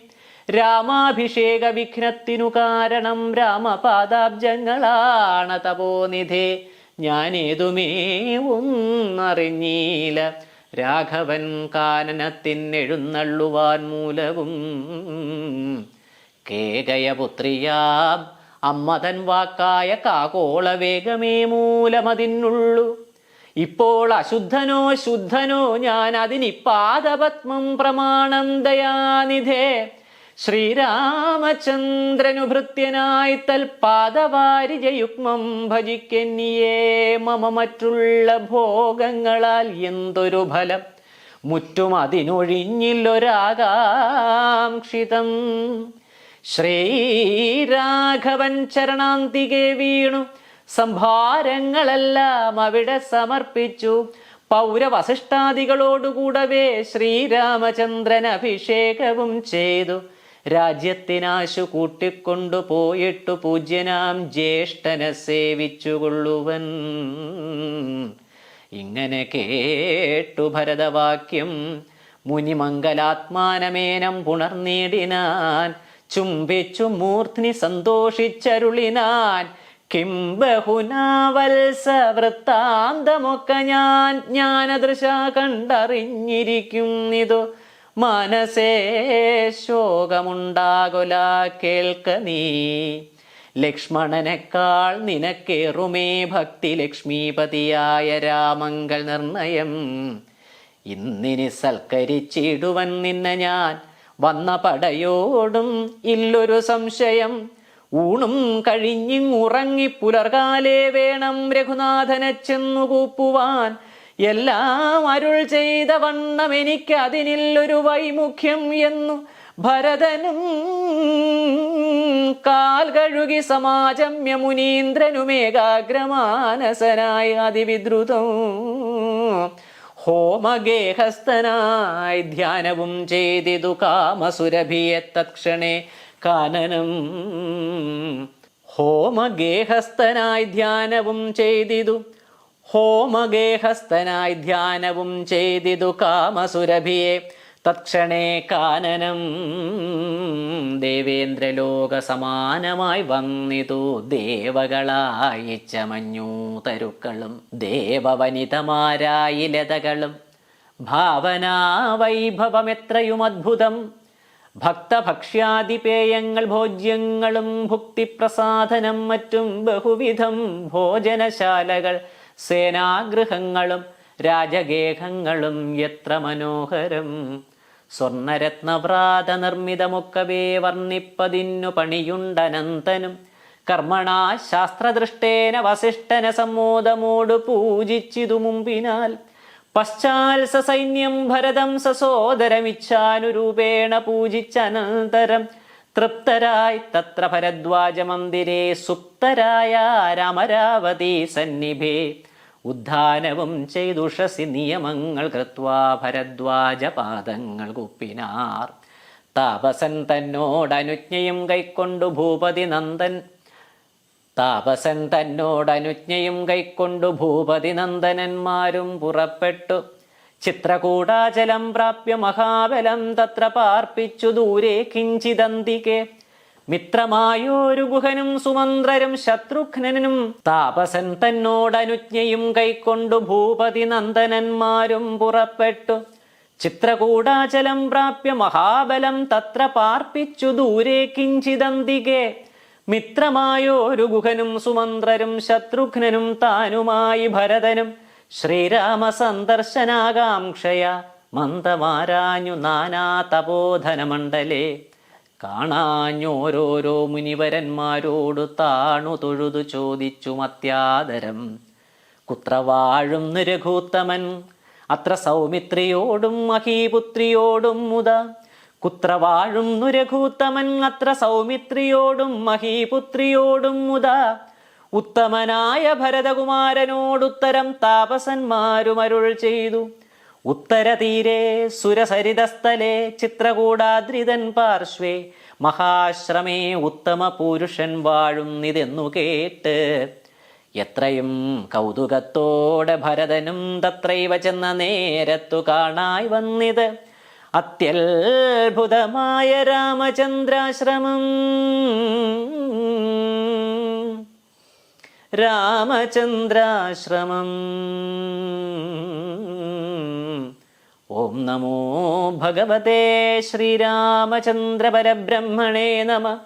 രാമാഭിഷേക വിഘ്നത്തിനു കാരണം രാമപാദാബ്ജങ്ങളാണ് തപോനിധേ. ഞാനേതുമേ ഒന്നറിഞ്ഞീല രാഘവൻ കാനനത്തിനെഴുന്നള്ളുവാൻ മൂലവും. കേകയപുത്രിയാം അമ്മ തൻ വാക്കായ കാകോള വേഗമേ മൂലമതിനുള്ളു. ഇപ്പോൾ അശുദ്ധനോ ശുദ്ധനോ ഞാൻ അതിനിപ്പാദപത്മം പ്രമാണം ദയാനിധേ. ശ്രീരാമചന്ദ്രനു ഭൃത്യനായി തൽപാദവാരിജയുഗ്മം ഭജിക്കന്നിയേ മമ മറ്റുള്ള ഭോഗങ്ങളാൽ എന്തൊരു ഫലം മുറ്റും അതിനൊഴിഞ്ഞില്ലൊരാകാംക്ഷിതം. ശ്രീരാഘവൻ ചരണാന്തികെ വീണു സംഭാരങ്ങളെല്ലാം അവിടെ സമർപ്പിച്ചു. പൗരവസിഷ്ഠാദികളോടുകൂടവേ ശ്രീരാമചന്ദ്രൻ അഭിഷേകവും ചെയ്തു. രാജ്യത്തിനാശു കൂട്ടിക്കൊണ്ടു പോയിട്ടു പൂജ്യനാം ജ്യേഷ്ഠനെ സേവിച്ചുകൊള്ളുവൻ. ഇങ്ങനെ കേട്ടു ഭരതവാക്യം മുനിമംഗലാത്മാനമേനം പുണർനീടിനാൻ. ചുംബിച്ചു മൂർധ്നി സന്തോഷിച്ചരുളിനാൻ. കിം ബഹുനാ വത്സ വൃത്താന്തമൊക്കെ ഞാൻ ജ്ഞാനദൃശ കണ്ടറിഞ്ഞിരിക്കുന്നിതു. മനസ്സേ ശോകമുണ്ടാകുല കേൾക്ക നീ. ലക്ഷ്മണനേക്കാൾ നിനക്കേറുമേ ഭക്തി ലക്ഷ്മീപതിയായ രാമങ്കൽ നിർണയം. ഇന്നിനി സൽക്കരിച്ചിടുവൻ നിന്നെ ഞാൻ വന്ന പടയോടും ഇല്ലൊരു സംശയം. ഊണും കഴിഞ്ഞിങ്ങുറങ്ങി പുലർകാലേ വേണം രഘുനാഥനെ ചെന്നു കൂപ്പുവാൻ. എല്ലാം അരുൾ ചെയ്ത വണ്ണം എനിക്ക് അതിനില്ലൊരു വൈമുഖ്യം എന്നു ഭരതനും കാൽ കഴുകി സമാജമ്യ മുനീന്ദ്രനുമേകാഗ്രമാനസനായി അതിവിദ്രുതം. ഹോമഗേഹസ്ഥനായി ധ്യാനവും ചെയ്തിതു കാമസുരഭിയെ തത്ക്ഷണേ കാനനം. ഹോമഗേഹസ്ഥനായി ധ്യാനവും ചെയ്തിതു കാമസുരഭിയെ തത്ക്ഷണേ കാനനം. ദേവേന്ദ്രലോക സമാനമായി വന്നിതു ദേവകളായി ചമഞ്ഞു തരുക്കളും ദേവവനിതമാരായി ലതകളും. ഭാവനാ വൈഭവമെത്രയും അദ്ഭുതം. ഭക്തഭക്ഷ്യാദിപേയങ്ങൾ ഭോജ്യങ്ങളും ഭുക്തിപ്രസാദനം മറ്റും ബഹുവിധം. ഭോജനശാലകൾ സേനാഗൃഹങ്ങളും രാജഗേഹങ്ങളും എത്ര മനോഹരം. സ്വർണരത്നവ്രാത നിർമ്മിതമൊക്കവേ വർണ്ണിപ്പതിന്നു പണിയുണ്ടനന്തനും. കർമ്മണാ ശാസ്ത്രദൃഷ്ടേന വസിഷ്ഠന സമ്മോദമോട് പൂജിച്ചിതു മുമ്പിനാൽ. പശ്ചാൽ സൈന്യം ഭരതം സസോദരമിച്ഛാനുരൂപേണ പൂജിച്ചനന്തരം തൃപ്തരായി തത്ര ഭരദ്വാജ മന്ദിരേ സുപ്തരായ രാമരാവതി സന്നിഭേ. ഉദ്ധാനവും ചെയ്തുഷസി നിയമങ്ങൾ കൃത്വാ ഭരദ്വാജ പാദങ്ങൾ കുപ്പിനാർ. താപസൻ തന്നോടനുജ്ഞയും കൈക്കൊണ്ടു ഭൂപതി നന്ദനന്മാരും പുറപ്പെട്ടു. ചിത്രകൂടാചലം പ്രാപ്യ മഹാബലം തത്ര പാർപ്പിച്ചു ദൂരെ കിഞ്ചിദന്തികെ. മിത്രമായോരു ഗുഹനും സുമന്ത്രരും ശത്രുഘ്നനും താപസൻ തന്നോടനുജ്ഞയും കൈക്കൊണ്ടു ഭൂപതി നന്ദനന്മാരും പുറപ്പെട്ടു. ചിത്രകൂടാചലം പ്രാപ്യ മഹാബലം തത്ര പാർപ്പിച്ചു ദൂരെ കിഞ്ചിദന്തികെ. മിത്രമായോരു ഗുഹനും സുമന്ത്രരും ശത്രുഘ്നനും താനുമായി ഭരതനും ശ്രീരാമ സന്ദർശനാകാംക്ഷയ മന്ദമാരാഞ്ഞു നാനാ തപോധനമണ്ഡലേ. കാണാഞ്ഞോരോരോ മുനിവരന്മാരോടു താണു തൊഴുതു ചോദിച്ചു മത്യാദരം. കുത്ര വാഴും രഘൂത്തമൻ അത്ര സൗമിത്രിയോടും മഹീപുത്രിയോടും മുത. കുത്ര വാഴും രഘൂത്തമൻ അത്ര സൗമിത്രിയോടും മഹീപുത്രിയോടും മുത. ഉത്തമനായ ഭരതകുമാരനോടുത്തരം താപസന്മാരുമരുൾ ചെയ്തു. ഉത്തരതീരെ സുരസരിതസ്ഥലേ ചിത്രകൂടാദ്രിതൻ പാർശ്വേ മഹാശ്രമേ ഉത്തമ പുരുഷൻ വാഴുന്നിതെന്നു കേട്ട്. എത്രയും കൗതുകത്തോടെ ഭരതനും തത്രൈവ ചെന്ന നേരത്തു കാണായി വന്നിത് അത്യത്ഭുതമായ രാമചന്ദ്രാശ്രമം. രാമചന്ദ്രാശ്രമം. ഓം നമോ ഭഗവതേ ശ്രീരാമചന്ദ്ര പരബ്രഹ്മണേ നമഃ.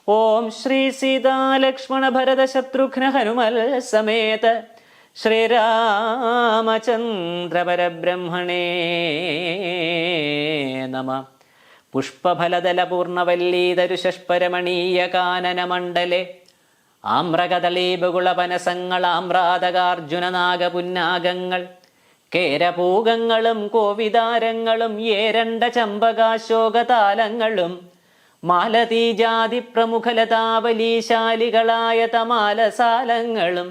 ഓം ശ്രീ സീതാലക്ഷ്മണ ഭരത ശത്രുഘ്ന ഹനുമൽ സമേത ശ്രീരാമചന്ദ്ര പരബ്രഹ്മണേ നമഃ. പുഷ്പഫലദല പൂർണ്ണവല്ലീതരുഷഷ്പരമണീയ കാനനമണ്ഡലെ ആമ്രകദളീബകുളപനസങ്ങളാമ്രാതകാർജുന നാഗപുന്നാഗങ്ങൾ കേരപൂഗങ്ങളും കോവിതാരങ്ങളും ഏരണ്ട ചമ്പകാശോകതാലങ്ങളും മാലതീജാതി പ്രമുഖലതാവലീശാലികളായ തമാലസാലങ്ങളും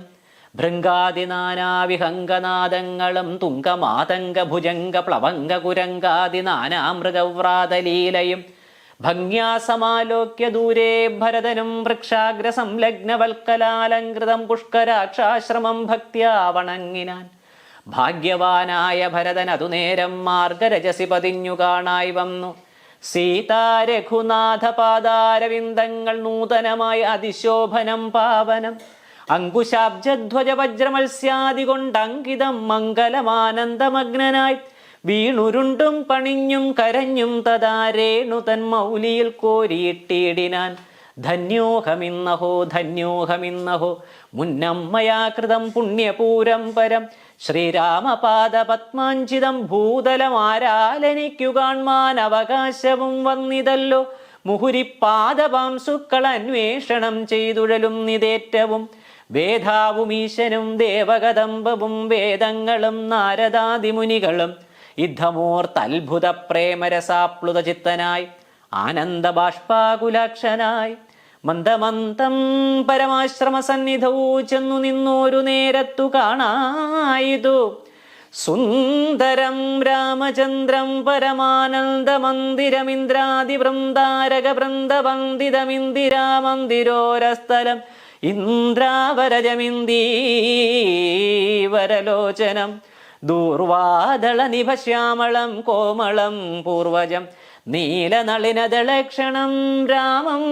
ഭൃംഗാദി നാനാവിഹംഗനാദങ്ങളും തുങ്കമാതംഗ ഭുജംഗ പ്ലവംഗ കുരങ്കാദി നാനാമൃഗവ്രാതലീലയും ഭംഗ്യാസമാലോക്യ ദൂരേ ഭരതനും വൃക്ഷാഗ്ര സംലഗ്നവൽക്കലാലങ്കൃതം പുഷ്കരാക്ഷാശ്രമം ഭക്ത്യാ വണങ്ങിനാൻ. ഭാഗ്യവാനായ ഭരതൻ അതുനേരം മാർഗരജസി പതിഞ്ഞു കാണായി വന്നു. സീതാരഘുനാഥ പാദാരവിന്ദങ്ങൾ നൂതനമായ അതിശോഭനം പാവനം അങ്കുശാബ്ജധ്വജ വജ്രമത്സ്യാദി കൊണ്ടങ്കിതം മംഗലമാനന്ദമഗ്നനായി വീണുരുണ്ടും പണിഞ്ഞും കരഞ്ഞും തദാരേണു തൻ മൗലിയിൽ കോരിയിട്ടിടിനാൻ. ധന്യോഹമിന്നഹോ ധന്യോഹമിന്നഹോ മുന്നമ്മയാ കൃതം പുണ്യപൂരം പരം ശ്രീരാമപാദ പത്മാഞ്ചിതം ഭൂതലമാരാലെനിക്കു കാൺമാൻ അവകാശവും വന്നിതല്ലോ. മുഹുരിപ്പാദപാംസുക്കൾ അന്വേഷണം ചെയ്തുഴലും നിതേറ്റവും വേദാവും ഈശനും ദേവകദമ്പവും വേദങ്ങളും നാരദാദിമുനികളും യുദ്ധമോർത്തത്ഭുത പ്രേമരസാപ്ലുത ചിത്തനായി ആനന്ദബാഷ്പാകുലാക്ഷനായി മന്ദമന്തം പരമാശ്രമ സന്നിധവൂ ചെന്നു നിന്നോരു നേരത്തു കാണായിതു സുന്ദരം രാമചന്ദ്രം പരമാനന്ദമന്ദിരമിന്ദ്രാദി വൃന്ദാരക വൃന്ദവന്ദിതമിന്ദിരാമന്ദിരോരസ്ഥലം ഇന്ദ്രാവരജമിന്ദീവരലോചനം ദൂർവാദള നിഭശ്യാമളം കോമളം പൂർവജം നീലനളിനദളക്ഷണം രാമം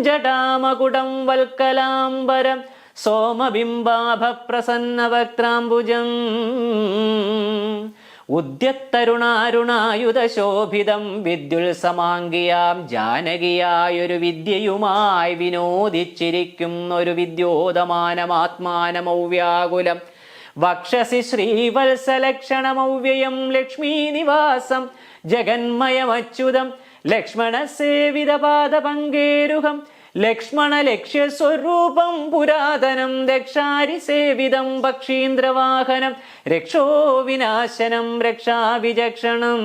ജടാമകുടം വൽക്കലാംബരം സോമബിംബാഭപ്രസന്നവക്ത്രാംബുജം ഉദ്യത്തരുണാരുണായുധശോഭിതം വിദ്യുത്സമാംഗിയാം ജാനകിയായൊരു വിദ്യയുമായി വിനോദിച്ചിരിക്കുന്നൊരു വിദ്യോതമാനമാത്മാനമൗവ്യാകുലം വക്ഷസി ശ്രീവത്സലക്ഷണമൗവ്യയം ലക്ഷ്മീനിവാസം ജഗന്മയമച്യുതം ലക്ഷ്മണസേവിതപാദപങ്കേരുഹം ലക്ഷ്മണ ലക്ഷ്യസ്വരൂപം പുരാതനം ദക്ഷാരി സേവിതം പക്ഷീന്ദ്രവാഹനം രക്ഷോ വിനാശനം രക്ഷാവിചക്ഷണം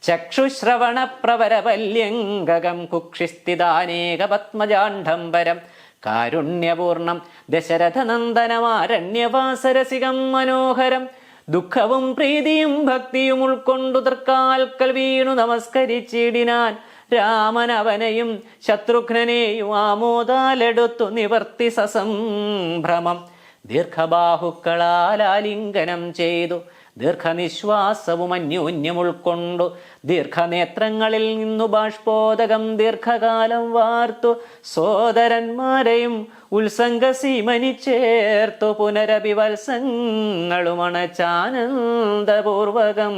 ചക്ഷുശ്രവണ പ്രവരവല്യംഗകം കുക്ഷിസ്ഥിതാനേക പത്മജാണ്ഡംബരം കാരുണ്യപൂർണം ദശരഥനന്ദനമാരണ്യവാസരസികം മനോഹരം ദുഃഖവും പ്രീതിയും ഭക്തിയും ഉൾക്കൊണ്ടു തൃക്കാൽക്കൽ വീണു നമസ്കരിച്ചിടിനാൻ. രാമൻ അവനെയും ശത്രുഘ്നെയും ആമോദാലെടുത്തു നിവർത്തി സസംഭ്രമം ദീർഘബാഹുക്കളാൽ ആലിംഗനം ചെയ്തു ദീർഘനിശ്വാസവും അന്യോന്യം ഉൾക്കൊണ്ടു ദീർഘനേത്രങ്ങളിൽ നിന്നു ബാഷ്പോദകം ദീർഘകാലം വാർത്തു സോദരന്മാരെയും ഉത്സംഗസീമനി ചേർത്തു പുനരഭിവത്സങ്ങളുമണച്ചാനന്ദപൂർവകം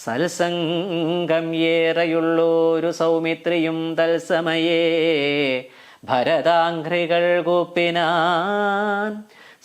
സത്സംഗം ഏറെയുള്ളൊരു സൗമിത്രിയും തത്സമയേ ഭരതാംഘ്രികൾ കൂപ്പിനാൻ.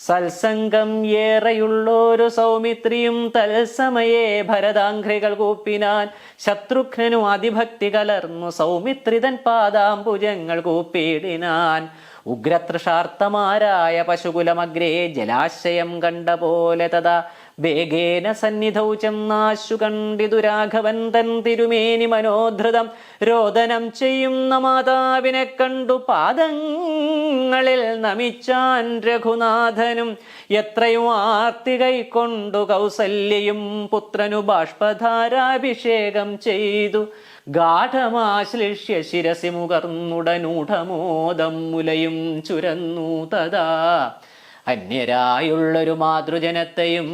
സത്സംഗം ഏറെയുള്ളൊരു സൗമിത്രിയും തത്സമയേ ഭരതാംഘ്രികൾ കൂപ്പിനാൻ. ശത്രുഘ്നു അതിഭക്തി കലർന്നു സൗമിത്രിതൻ പാദാംബുജങ്ങൾ കൂപ്പിടിനാൻ. ഉഗ്രതൃഷാർത്തമാരായ പശുകുലമഗ്രേ ജലാശയം കണ്ട പോലെ തഥാ വേഗേന സന്നിധൗ ചെന്നാശു കണ്ടിതു രാഘവൻ തൻ തിരുമേനി മനോധൃതം രോദനം ചെയ്യുന്ന മാതാവിനെ കണ്ടു പാദങ്ങളിൽ നമിച്ചാൻ രഘുനാഥനും. എത്രയും ആർത്തി കൈക്കൊണ്ടു കൗസല്യയും പുത്രനു ബാഷ്പധാരാഭിഷേകം ചെയ്തു ഗാഠമാശ്ലിഷ്യ ശിരസി മുകർന്നുടനൂഢമോദം മുലയും ചുരന്നു തഥാ. അന്യരായുള്ളൊരു മാതൃജനത്തെയും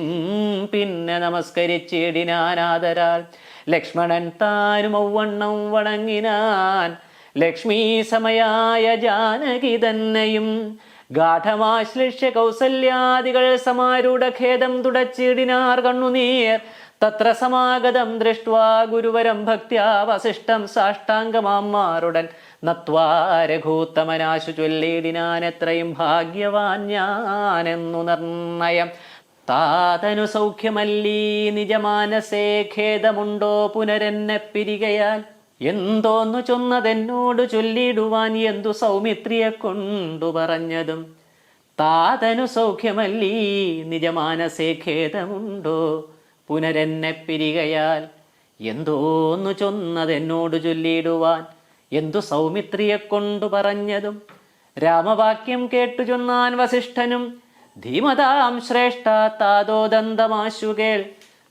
പിന്നെ നമസ്കരിച്ചിടിനാനാദരാൽ ലക്ഷ്മണൻ താനും ഔവണ്ണം വണങ്ങിനാൻ. ലക്ഷ്മീ സമയായ ജാനകി തന്നെയും ഗാഠമാശ്ലിഷ്യ കൗസല്യാദികൾ സമാരൂഢ ഖേദം തുടച്ചിടിനാർ കണ്ണുനീർ തത്ര സമാഗതം ദൃഷ്ട്വാ ഗുരുവരം ഭക്ത്യാ വസിഷ്ഠം സാഷ്ടാംഗമാറുടൻ നത്വാ രഘൂത്തമനാശു ചൊല്ലിടിനാനെത്രയും ഭാഗ്യവാൻ ഞാനെന്നു നിർണയം. താതനു സൗഖ്യമല്ലീ നിജമാനസേ ഖേദമുണ്ടോ പുനരെന്നെ പിരികയാൽ. എന്തോന്നു ചൊന്നതെന്നോട് ചൊല്ലിടുവാൻ എന്തു സൗമിത്രിയെ കൊണ്ടു പറഞ്ഞതും. താതനു സൗഖ്യമല്ലീ നിജമാനസേ ഖേദമുണ്ടോ പുനരെന്നെ പിരികയാൽ. എന്തോന്നു ചൊന്നതെന്നോട് ചൊല്ലിടുവാൻ എന്തു സൗമിത്രിയെ കൊണ്ടു പറഞ്ഞതും. രാമവാക്യം കേട്ടു ചൊന്നാൻ വസിഷ്ഠനും ധീമതാം ശ്രേഷ്ഠ താതോദന്തമാശുകേൾ.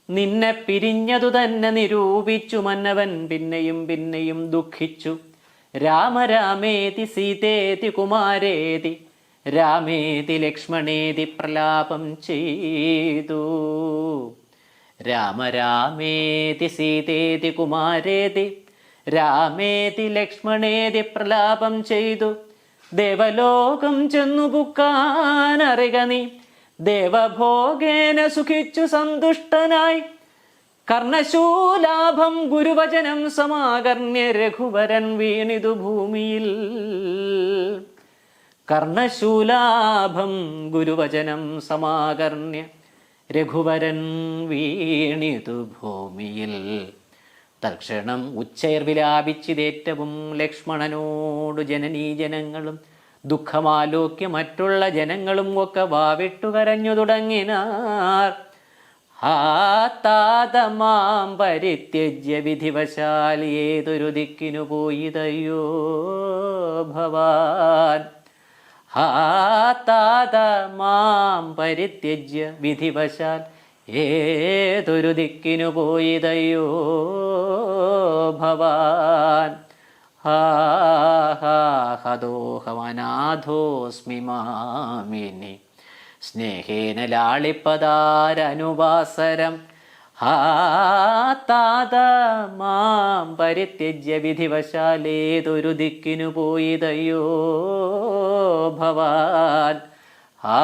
നിന്നെ പിരിഞ്ഞതു തന്നെ നിരൂപിച്ചു മന്നവൻ പിന്നെയും പിന്നെയും ദുഃഖിച്ചു. രാമ രാമേതി സീതേതി കുമാരേതി രാമേതി ലക്ഷ്മണേതി പ്രലാപം ചെയ്തു. രാമ രാമേതി സീതേതി കുമാരേതി രാമേതി ലക്ഷ്മണേതി പ്രലാപം ചെയ്തു. ദേവലോകം ചെന്നു പുക്കാനറിക നീ ദേവഭോഗേന സുഖിച്ചു സന്തുഷ്ടനായി. കർണശൂലാഭം ഗുരുവചനം സമാകർണ്യ രഘുവരൻ വീണിതു ഭൂമിയിൽ. കർണശൂലാഭം ഗുരുവചനം സമാകർണ്യ രഘുവരൻ വീണിതു ഭൂമിയിൽ. തൽക്ഷണം ഉച്ചൈർ വിലാപിച്ചിതേറ്റവും ലക്ഷ്മണനോടു ജനനീജനങ്ങളും ദുഃഖമാലോക്യ മറ്റുള്ള ജനങ്ങളും ഒക്കെ വാവിട്ടു കരഞ്ഞു തുടങ്ങിനാർ. ഹാ താതമാം പരിത്യജ്യ വിധിവശാൽ ഏതൊരു ദിക്കിനു പോയിതയ്യോ ഭവാൻ. ഹാ താതമാം പരിത്യജ്യ വിധിവശാൽ ഏതൊരു ദിക്കിനു പോയിതയ്യോ ഭവാൻ. ഹാ ഹാ ഹദോഹമനാഥോസ്മി മാമിനി സ്നേഹേന ലാളിപ്പദാരനുവാസരം. ഹാ താത മാം പരിത്യജ്യ വിധിവശാലേതൊരു ദിക്കിനു പോയിതയ്യോ ഭവാൻ. ഹാ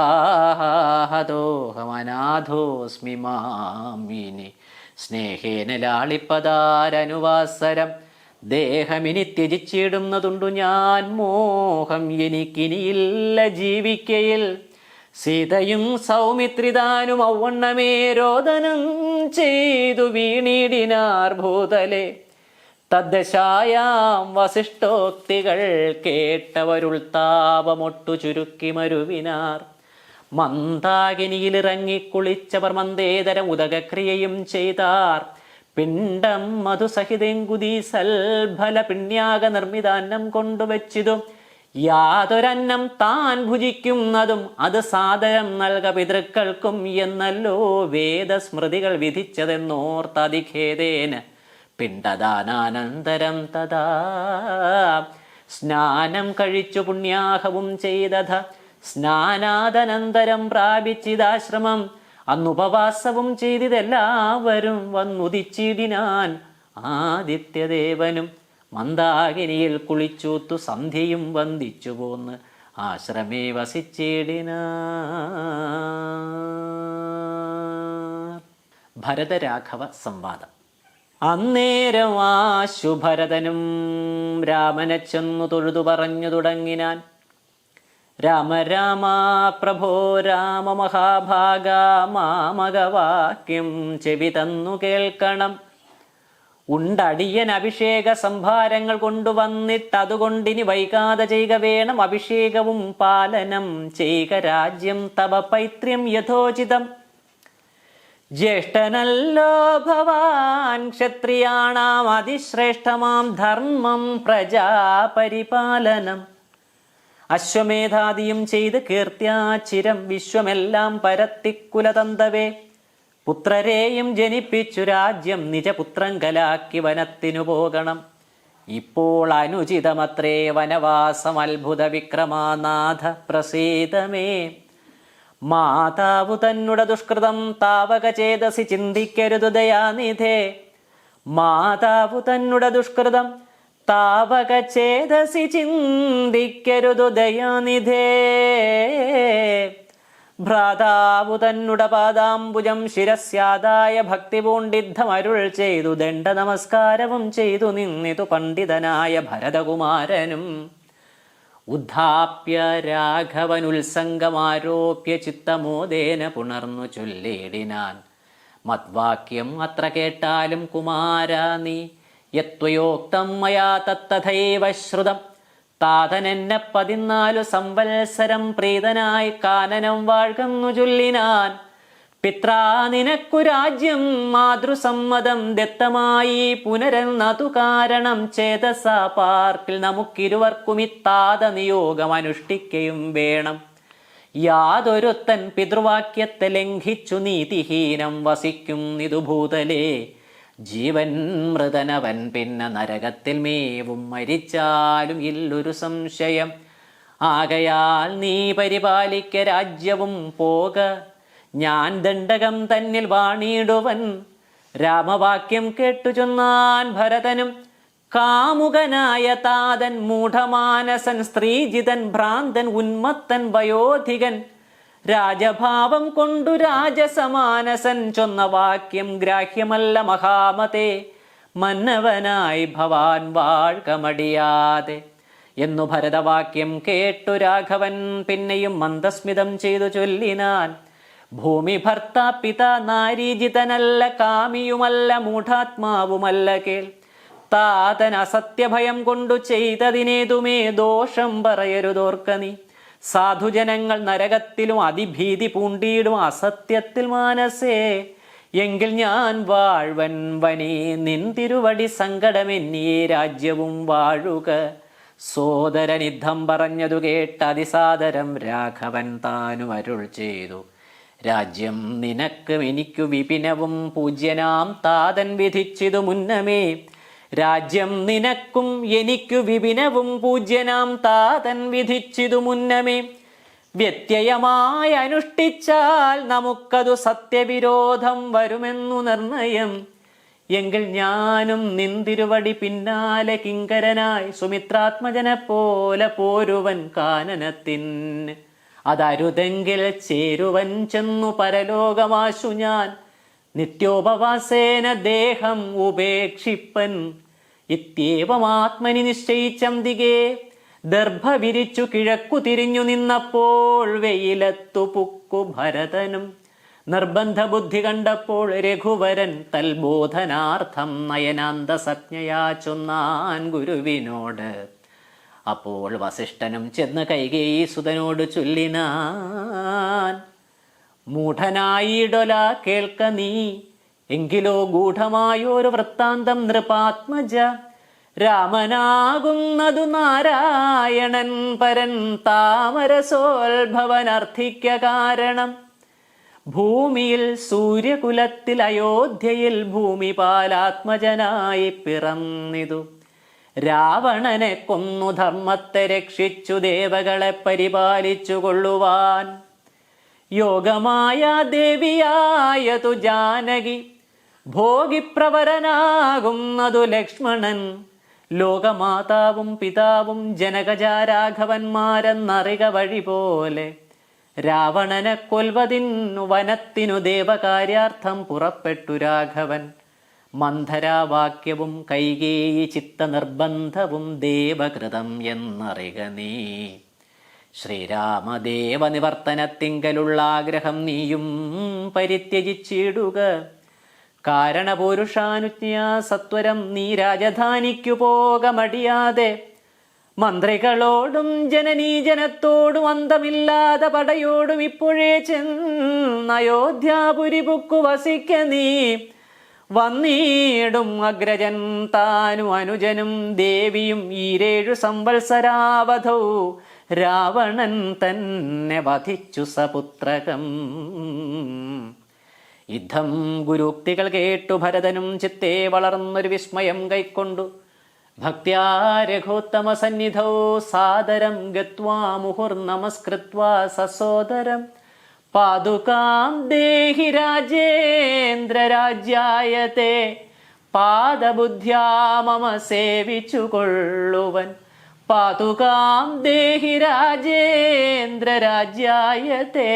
ഹദോഹമനാഥോസ്മി മാമിനി സ്നേഹേന ലാളിപ്പദാരനുവാസരം. ദേഹമിനി ത്യജിച്ചിടുന്നതുണ്ടു ഞാൻ മോഹം എനിക്കിനിയില്ല ജീവിക്കയിൽ. സീതയും സൗമിത്രിതാനും ഔവണ്ണമേ രോദനം ചെയ്തു വീണിടിനാർ ഭൂതലെ. തദ്ദശായാം വസിഷ്ഠോക്തികൾ കേട്ടവരുൾത്താപമൊട്ടു ചുരുക്കി മരുവിനാർ. മന്ദാകിനിയിലിറങ്ങിക്കുളിച്ചവർ മന്ദേതരം ഉദകക്രിയയും ചെയ്താർ. പിണ്ടം മധുസഹിതെങ്കുതി സൽഫല പിണ്യാക നിർമ്മിതാന്നം കൊണ്ടുവച്ചിതു. യാതൊരന്നം താൻ ഭുജിക്കുന്നതും അത് സാദരം നൽക പിതൃക്കൾക്കും എന്നല്ലോ വേദസ്മൃതികൾ വിധിച്ചതെന്നോർത്തതിഖേദേന പിണ്ടദാനാനന്തരം തഥാ. സ്നാനം കഴിച്ചു പുണ്യാഹവും ചെയ്തഥ സ്നാനാദനന്തരം പ്രാപിച്ചിതാശ്രമം. അന്നുപവാസവും ചെയ്തിതെല്ലാവരും വന്നുദിച്ചിടിനാൻ. ആദിത്യദേവനും മന്ദാകിനിയിൽ കുളിച്ചൂത്തു സന്ധ്യയും വന്ദിച്ചു പോന്ന് ആശ്രമേ വസിച്ചിടിനാർ. ഭരതരാഘവ സംവാദം. അന്നേരം ആശുഭരതനും രാമനെ ചെന്നു തൊഴുതു പറഞ്ഞു തുടങ്ങിനാൻ. രാമ രാമ പ്രഭോ രാമ മഹാഭാഗ മാമകവാക്യം ചെവി തന്നു കേൾക്കണം. ഉണ്ടടിയൻ അഭിഷേക സംഭാരങ്ങൾ കൊണ്ടുവന്നിട്ടതുകൊണ്ടിനി വൈകാതെ ചെയ്യുക വേണം. അഭിഷേകവും പാലനം ചെയ്യുക രാജ്യം തവ പൈത്ര്യം യഥോചിതം. ജ്യേഷ്ഠനല്ലോ ഭവാൻ ക്ഷത്രിയാണാം അതിശ്രേഷ്ഠമാം ധർമ്മം പ്രജാപരിപാലനം. അശ്വമേധാദിയും ചെയ്ത് കീർത്തിയാചിരം വിശ്വമെല്ലാം പരത്തിക്കുലതന്തവേ. പുത്രരെയും ജനിപ്പിച്ചു രാജ്യം നിജപുത്രൻ കലാക്കി വനത്തിനു പോകണം. ഇപ്പോൾ അനുചിതമത്രേ വനവാസം അത്ഭുത വിക്രമാനാഥ പ്രസീതമേ. മാതാവു തന്നുട ദുഷ്കൃതം താവക ചേതസി ചിന്തിക്കരുതു ദയാനിധേ. മാതാവു തന്നുട ദുഷ്കൃതം താവക ചേതസി ചിന്തിക്കരുതു ദയാനിധേ. ഭ്രാതാവു തന്നുട പാദാംബുജം ശിരസ്യാദായ ഭക്തി പൂണ്ടിദ്ധമരുൾ ചെയ്തു ദണ്ഡ നമസ്കാരവും ചെയ്തു നിന്നിതു പണ്ഡിതനായ ഭരതകുമാരനും. ഉദ്ധാപ്യ രാഘവനുത്സംഗമാരോപ്യ ചിത്തമോദേന പുണർന്നു ചൊല്ലിടിനാൻ. മദ്വാക്യം അത്ര കേട്ടാലും കുമാരാ നീ, യത്വയോക്തം മയാ തത്തഥൈവ ശ്രുതം. താതനെന്നെ 14 സംവത്സരം പ്രീതനായി കാനനം വാഴ്കന്നു ചൊല്ലിനാൻ. പിത്രാ നിനക്കു രാജ്യം മാതൃസമ്മതം ദത്തമായി പുനരെന്നതു കാരണം ചേതസാ പാർക്കിൽ നമുക്കിരുവർക്കും ഇത്താത നിയോഗം അനുഷ്ഠിക്കയും വേണം. യാതൊരുത്തൻ പിതൃവാക്യത്തെ ലംഘിച്ചു നീതിഹീനം വസിക്കും ഇതു ഭൂതലേ. ജീവൻ മൃതനവൻ പിന്നെ നരകത്തിൽ മേവും, മരിച്ചാലും ഇല്ലൊരു സംശയം. ആകയാൽ നീ പരിപാലിക്ക രാജ്യവും പോക, ഞാൻ ദണ്ഡകം തന്നിൽ വാണിടുവൻ. രാമവാക്യം കേട്ടു ചൊന്നാൻ ഭരതനും. കാമുകനായ താതൻ മൂഢമാനസൻ, സ്ത്രീജിതൻ ഭ്രാന്തൻ ഉന്മത്തൻ വയോധികൻ, രാജഭാവം കൊണ്ടു രാജസമാനസൻ ചൊന്ന വാക്യം ഗ്രാഹ്യമല്ല മഹാമതേ. മന്നവനായി ഭവാൻ വാഴ്കമടിയാതെ എന്നു ഭരതവാക്യം കേട്ടു രാഘവൻ പിന്നെയും മന്ദസ്മിതം ചെയ്തു ചൊല്ലിനാൻ. ഭൂമി ഭർത്ത പിത നാരീജിതനല്ല, കാമിയുമല്ല മൂഢാത്മാവുമല്ല കേൾ. താതൻ അസത്യഭയം കൊണ്ടു ചെയ്തതിനേതുമേ ദോഷം പറയരുതോർക്ക നീ. സാധുജനങ്ങൾ നരകത്തിലും അതിഭീതി പൂണ്ടിയിടും അസത്യത്തിൽ മാനസേ. എങ്കിൽ ഞാൻ വാഴ്വൻ വനേ നിൻ തിരുവടി സങ്കടമെന്നിയേ രാജ്യവും വാഴുക. സോദരനിദ്ധം പറഞ്ഞതു കേട്ട് അതിസാദരം രാഘവൻ താനും അരുൾ ചെയ്തു. രാജ്യം നിനക്കും എനിക്കു വിപിനവും പൂജ്യനാം താതൻ വിധിച്ചിതു മുന്നമേ. രാജ്യം നിനക്കും എനിക്കു വിപിനവും പൂജ്യനാം താതൻ വിധിച്ചിതു മുന്നമേ. വ്യത്യയമായി അനുഷ്ഠിച്ചാൽ നമുക്കതു സത്യവിരോധം വരുമെന്നു നിർണയം. എങ്കിൽ ഞാനും നിന്തിരുവടി പിന്നാലെ കിങ്കരനായി സുമിത്രാത്മജനെ പോലെ പോരുവൻ കാനനത്തിന്. അതരുതെങ്കിൽ ചേരുവൻ ചെന്നു പരലോകമാശു ഞാൻ. നിത്യോപവാസേന ദേഹം ഉപേക്ഷിപ്പൻ. ഇത്യേവമാത്മനി നിശ്ചയിച്ചന്തികെ. ദർഭ വിരിച്ചു കിഴക്കു തിരിഞ്ഞു നിന്നപ്പോൾ വെയിലത്തു പുക്കു ഭരതനും. നിർബന്ധ ബുദ്ധി കണ്ടപ്പോൾ രഘുവരൻ തൽബോധനാർത്ഥം നയനാന്തസജ്ഞയാ ചൊന്നാൻ ഗുരുവിനോട്. അപ്പോൾ വസിഷ്ഠനും ചെന്ന് കൈകേയി സുതനോട് ചൊല്ലിനാൻ. മൂഢനായിടൊല കേൾക്ക നീ, എങ്കിലോ ഗൂഢമായൊരു വൃത്താന്തം നൃപാത്മജ. രാമനാകുന്നതു നാരായണൻ പരൻ താമരസോത്ഭവനർത്ഥിക്ക കാരണം. ഭൂമിയിൽ സൂര്യകുലത്തിൽ അയോധ്യയിൽ ഭൂമിപാലാത്മജനായി പിറന്നിതു. രാവണനെ കൊന്നു ധർമ്മത്തെ രക്ഷിച്ചു ദേവകളെ പരിപാലിച്ചു കൊള്ളുവാൻ. യോഗമായ ദേവിയായതു ജാനകി, ഭോഗിപ്രവരനാകുന്നതു ലക്ഷ്മണൻ. ലോകമാതാവും പിതാവും ജനകജാരാഘവന്മാരെന്നറിക വഴി പോലെ. രാവണനെ കൊൽവതിന്നു വനത്തിനു ദേവകാര്യാർത്ഥം പുറപ്പെട്ടു രാഘവൻ. മന്ധരാവാക്യവും കൈകേയി ചിത്തനിർബന്ധവും ദേവകൃതം എന്നറിക നീ. ശ്രീരാമദേവ നിവർത്തനത്തിങ്കലുള്ള ആഗ്രഹം നീയും പരിത്യജിച്ചിടുക. കാരണപുരുഷാനുജ്ഞാ സത്വരം നീ രാജധാനിക്കു പോകമടിയാതെ. മന്ത്രികളോടും ജനനീജനത്തോടും അന്തമില്ലാതെ പടയോടും ഇപ്പോഴേ ചെന്നയോധ്യാപുരി പുക്കു വസിക്ക നീ. വന്നീടും അഗ്രജൻ താനും അനുജനും ദേവിയും 7 സംവത്സരാവധൗ രാവണൻ തന്നെ വധിച്ചു സപുത്രകം. യുദ്ധം ഗുരുക്തികൾ കേട്ടു ഭരതനും ചിത്തേ വളർന്നൊരു വിസ്മയം കൈക്കൊണ്ടു. ഭക്ത്യാ രഘോത്തമ സന്നിധൗ സാദരം ഗത്വാ മുഹുർനമസ്കൃത്വാ സസോദരം. പാദുകാം ദേഹി രാജേന്ദ്ര രാജ്യായത്തെ. പാദബുദ്ധ്യാ മമ സേവിച്ചു കൊള്ളുവൻ. പാദുകാം ദേഹി രാജേന്ദ്ര രാജ്യായത്തെ.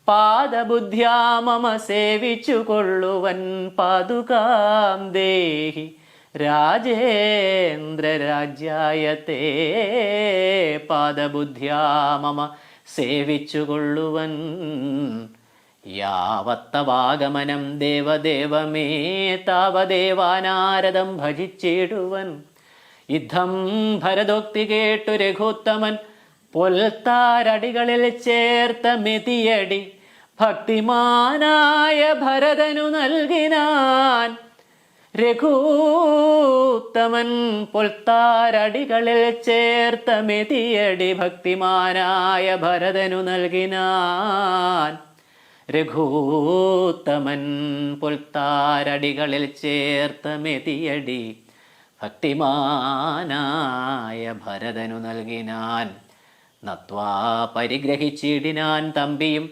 പാദബുദ്ധ്യാ മമ സേവിച്ചു കൊള്ളുവൻ പാതുകാം ദേഹി രാജേന്ദ്ര രാജ്യായത്തെ. പാദബുദ്ധ്യാ മമ സേവിച്ചു കൊള്ളുവൻ യാവത്തവാഗമനം ദേവദേവമേ താവദേവാനാരദം ഭജിച്ചിടുവൻ. യുദ്ധം ഭരതോക്തി കേട്ടു രഘുത്തമൻ പൊൽത്താരടികളിൽ ചേർത്ത മെതിയടി ഭക്തിമാനായ ഭരതനു നൽകിനാൻ. രഘുത്തമൻ പൊൽത്താരടികളിൽ ചേർത്ത മെതിയടി ഭക്തിമാനായ ഭരതനു നൽകിനാൻ. രഘുത്തമൻ പൊൽത്താരടികളിൽ ചേർത്ത മെതിയടി ഭക്തിമാനായ ഭരതനു നൽകിനാൻ. നത്വാ പരിഗ്രഹിച്ചിടിനാൻ തമ്പിയും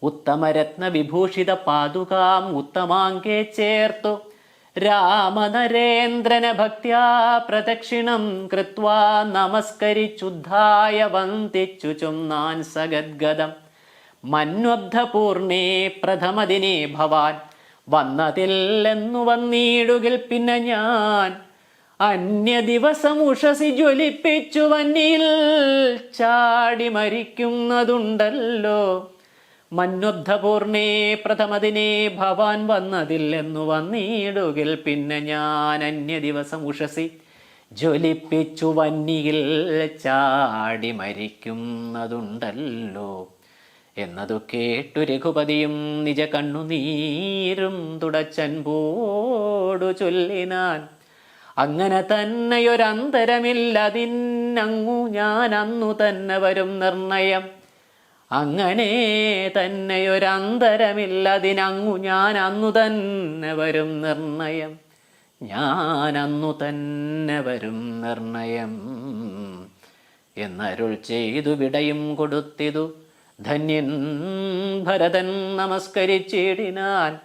ഉത്തമരത്ന വിഭൂഷിത പാതുകാം ഉത്തമാങ്കേ ചേർത്തു. രാമനരേന്ദ്രന ഭക്ത്യാ പ്രദക്ഷിണം കൃത്വാ നമസ്കരിച്ചുദ്ധായ വന്ദിച്ചു ചൊന്നാൻ സഗദ്ഗദം. മന്വബ്ധപൂർണേ പ്രഥമദിനേ ഭവാൻ വന്നതില്ലെന്നു വന്നിടുകിൽ പിന്നെ ഞാൻ അന്യദിവസം ഉഷസി ജ്വലിപ്പിച്ചു വന്നിയിൽ ചാടി മരിക്കുന്നതുണ്ടല്ലോ. മന്വബ്ധപൂർണേ പ്രഥമദിനേ ഭവാൻ വന്നതില്ലെന്നു വന്നിടുകിൽ പിന്നെ ഞാൻ അന്യദിവസം ഉഷസി ജ്വലിപ്പിച്ചു വന്നിയിൽ ചാടി മരിക്കുന്നതുണ്ടല്ലോ എന്നതു കേട്ടു രഘുപതിയും നിജ കണ്ണുനീരും തുടച്ചൻപോടു ചൊല്ലിനാൻ. അങ്ങനെ തന്നെയൊരന്തരമില്ലതിന്നങ്ങു ഞാൻ അന്നു തന്നെ വരും നിർണയം. അങ്ങനെ തന്നെയൊരന്തരമില്ലതിനങ്ങു ഞാൻ അന്നു തന്നെ വരും നിർണയം. ഞാൻ അന്നു തന്നെ വരും നിർണയം എന്നരുൾ ചെയ്തു വിടയും കൊടുത്തിതു. ധന്യൻ ഭരതൻ നമസ്കരിച്ചിടിനാൻ.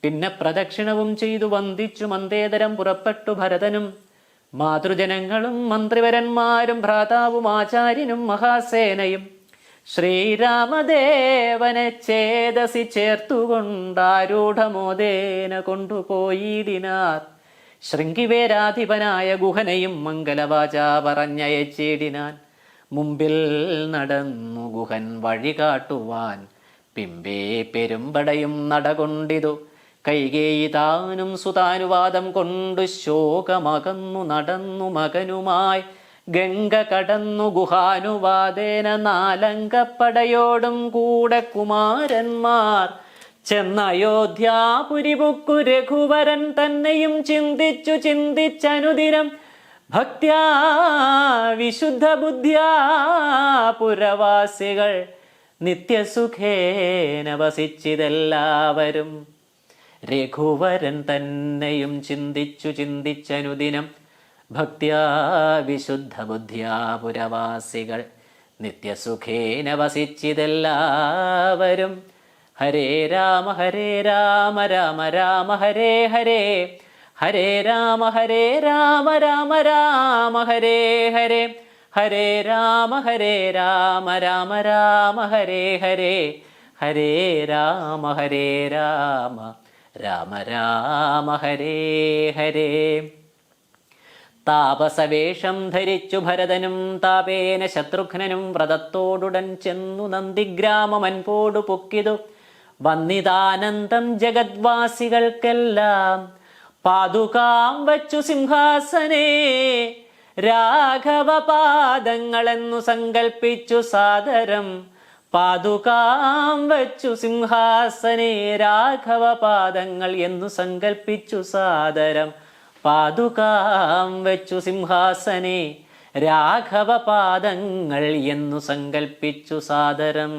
പിന്നെ പ്രദക്ഷിണവും ചെയ്തു വന്ദിച്ചു മന്ദേതരം പുറപ്പെട്ടു ഭരതനും മാതൃജനങ്ങളും മന്ത്രിവരന്മാരും ഭ്രാതാവും ആചാര്യനും മഹാസേനയും. ശ്രീരാമദേവനെ ചേതസി ചേർത്തുകൊണ്ടാരൂഢമോദേന കൊണ്ടുപോയിടിനാർ. ശൃംഗിവേരാധിപനായ ഗുഹനെയും മംഗലവാച പറഞ്ഞയച്ചിടിനാൻ. മുമ്പിൽ നടന്നു ഗുഹൻ വഴി കാട്ടുവാൻ പിമ്പേ പെരുമ്പടയും നടകൊണ്ടിതു. കൈകേയി താനും സുതാനുവാദം കൊണ്ടു ശോകമകന്നു നടന്നു മകനുമായി ഗംഗ കടന്നു ഗുഹാനുവാദേന നാലങ്കപ്പടയോടും കൂടെ കുമാരന്മാർ ചെന്നയോധ്യാപുരിപുക്കു. രഘുവരൻ തന്നെയും ചിന്തിച്ചു ചിന്തിച്ചനുദിനം ഭക്ത്യാ വിശുദ്ധ ബുദ്ധ്യാ പുരവാസികൾ നിത്യസുഖേന വസിച്ചിതെല്ലാവരും. രഘുവരൻ തന്നെയും ചിന്തിച്ചു ചിന്തിച്ചനുദിനം ഭക്ത്യാ വിശുദ്ധ ബുദ്ധ്യാ പുരവാസികൾ നിത്യസുഖേന വസിച്ചിതെല്ലാവരും. ഹരേ രാമ രാമ രാമ ഹരേ ഹരേ. ഹരേ രാമ രാമ രാമ ഹരേ ഹരേ. ഹരേ രാമ രാമ രാമ ഹരേ ഹരേ. ഹരേ രാമ രാമ രാമ ഹരേ ഹരേ. താപസവേഷം ധരിച്ചു ഭരതനും താപേന ശത്രുഘ്നനും വ്രതത്തോടുടൻ ചെന്നു നന്ദിഗ്രാമമൻപോടു പൊക്കിതു. വന്നിതാനന്ദം ജഗദ്വാസികൾക്കെല്ലാം പാതുകാം വച്ചു സിംഹാസനേ. രാഘവ പാദങ്ങളെന്നു സങ്കൽപ്പിച്ചു സാദരം പാതുകാം വച്ചു സിംഹാസനേ. രാഘവ പാദങ്ങൾ എന്നു സങ്കൽപ്പിച്ചു സാദരം പാതുകാം വച്ചു സിംഹാസനേ. രാഘവ പാദങ്ങൾ എന്നു സങ്കൽപ്പിച്ചു സാദരം.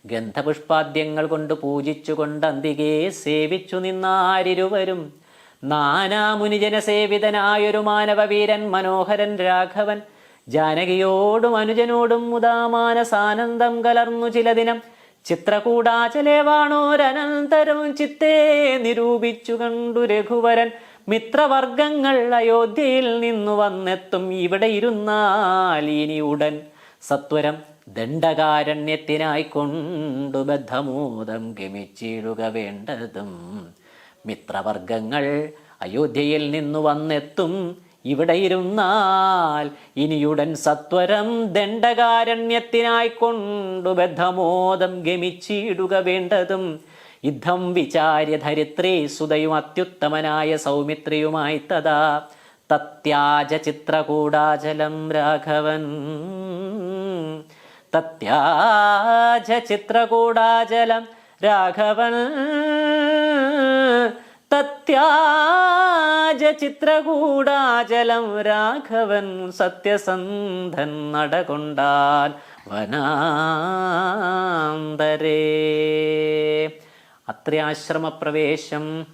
ഗന്ധപുഷ്പാദ്യങ്ങൾ കൊണ്ട് പൂജിച്ചുകൊണ്ട് അന്തികെ സേവിച്ചു നിന്നാരിരുവരും. നാനാമുനിജന സേവിതനായൊരു മാനവവീരൻ മനോഹരൻ രാഘവൻ ജാനകിയോടും അനുജനോടും മുദാമാനസാനന്ദം കലർന്നു ചില ദിനം. ചിത്രകൂടാചലേവാണോരനന്തരം ചിത്തേ നിരൂപിച്ചു കണ്ടു രഘുവരൻ. മിത്രവർഗങ്ങൾ അയോധ്യയിൽ നിന്നു വന്നെത്തും. ഇവിടെ ഇരുന്നാൽ ഇനി ഉടൻ സത്വരം ദണ്ഡകാരണ്യത്തിനായിക്കൊണ്ടു ബദ്ധമോദം ഗമിച്ചിടുക വേണ്ടതും. മിത്രവർഗങ്ങൾ അയോധ്യയിൽ നിന്നു വന്നെത്തും. ഇവിടെ ഇരുന്നാൽ ഇനിയുടൻ സത്വരം ദണ്ഡകാരണ്യത്തിനായിക്കൊണ്ടു ബദ്ധമോദം ഗമിച്ചിടുക വേണ്ടതും. യുദ്ധം വിചാര്യ ധരിത്രി സുതയും അത്യുത്തമനായ സൗമിത്രിയുമായി തഥാ തത്യാജ ചിത്രകൂടാചലം രാഘവൻ. തത്യാജ ചിത്രകൂടാചലം രാഘവൻ. തത്യാജ ചിത്രകൂടാചലം രാഘവൻ. സത്യസന്ധൻ നടകൊണ്ടാൻ വനാന്തരേ. അത്രി ആശ്രമപ്രവേശം.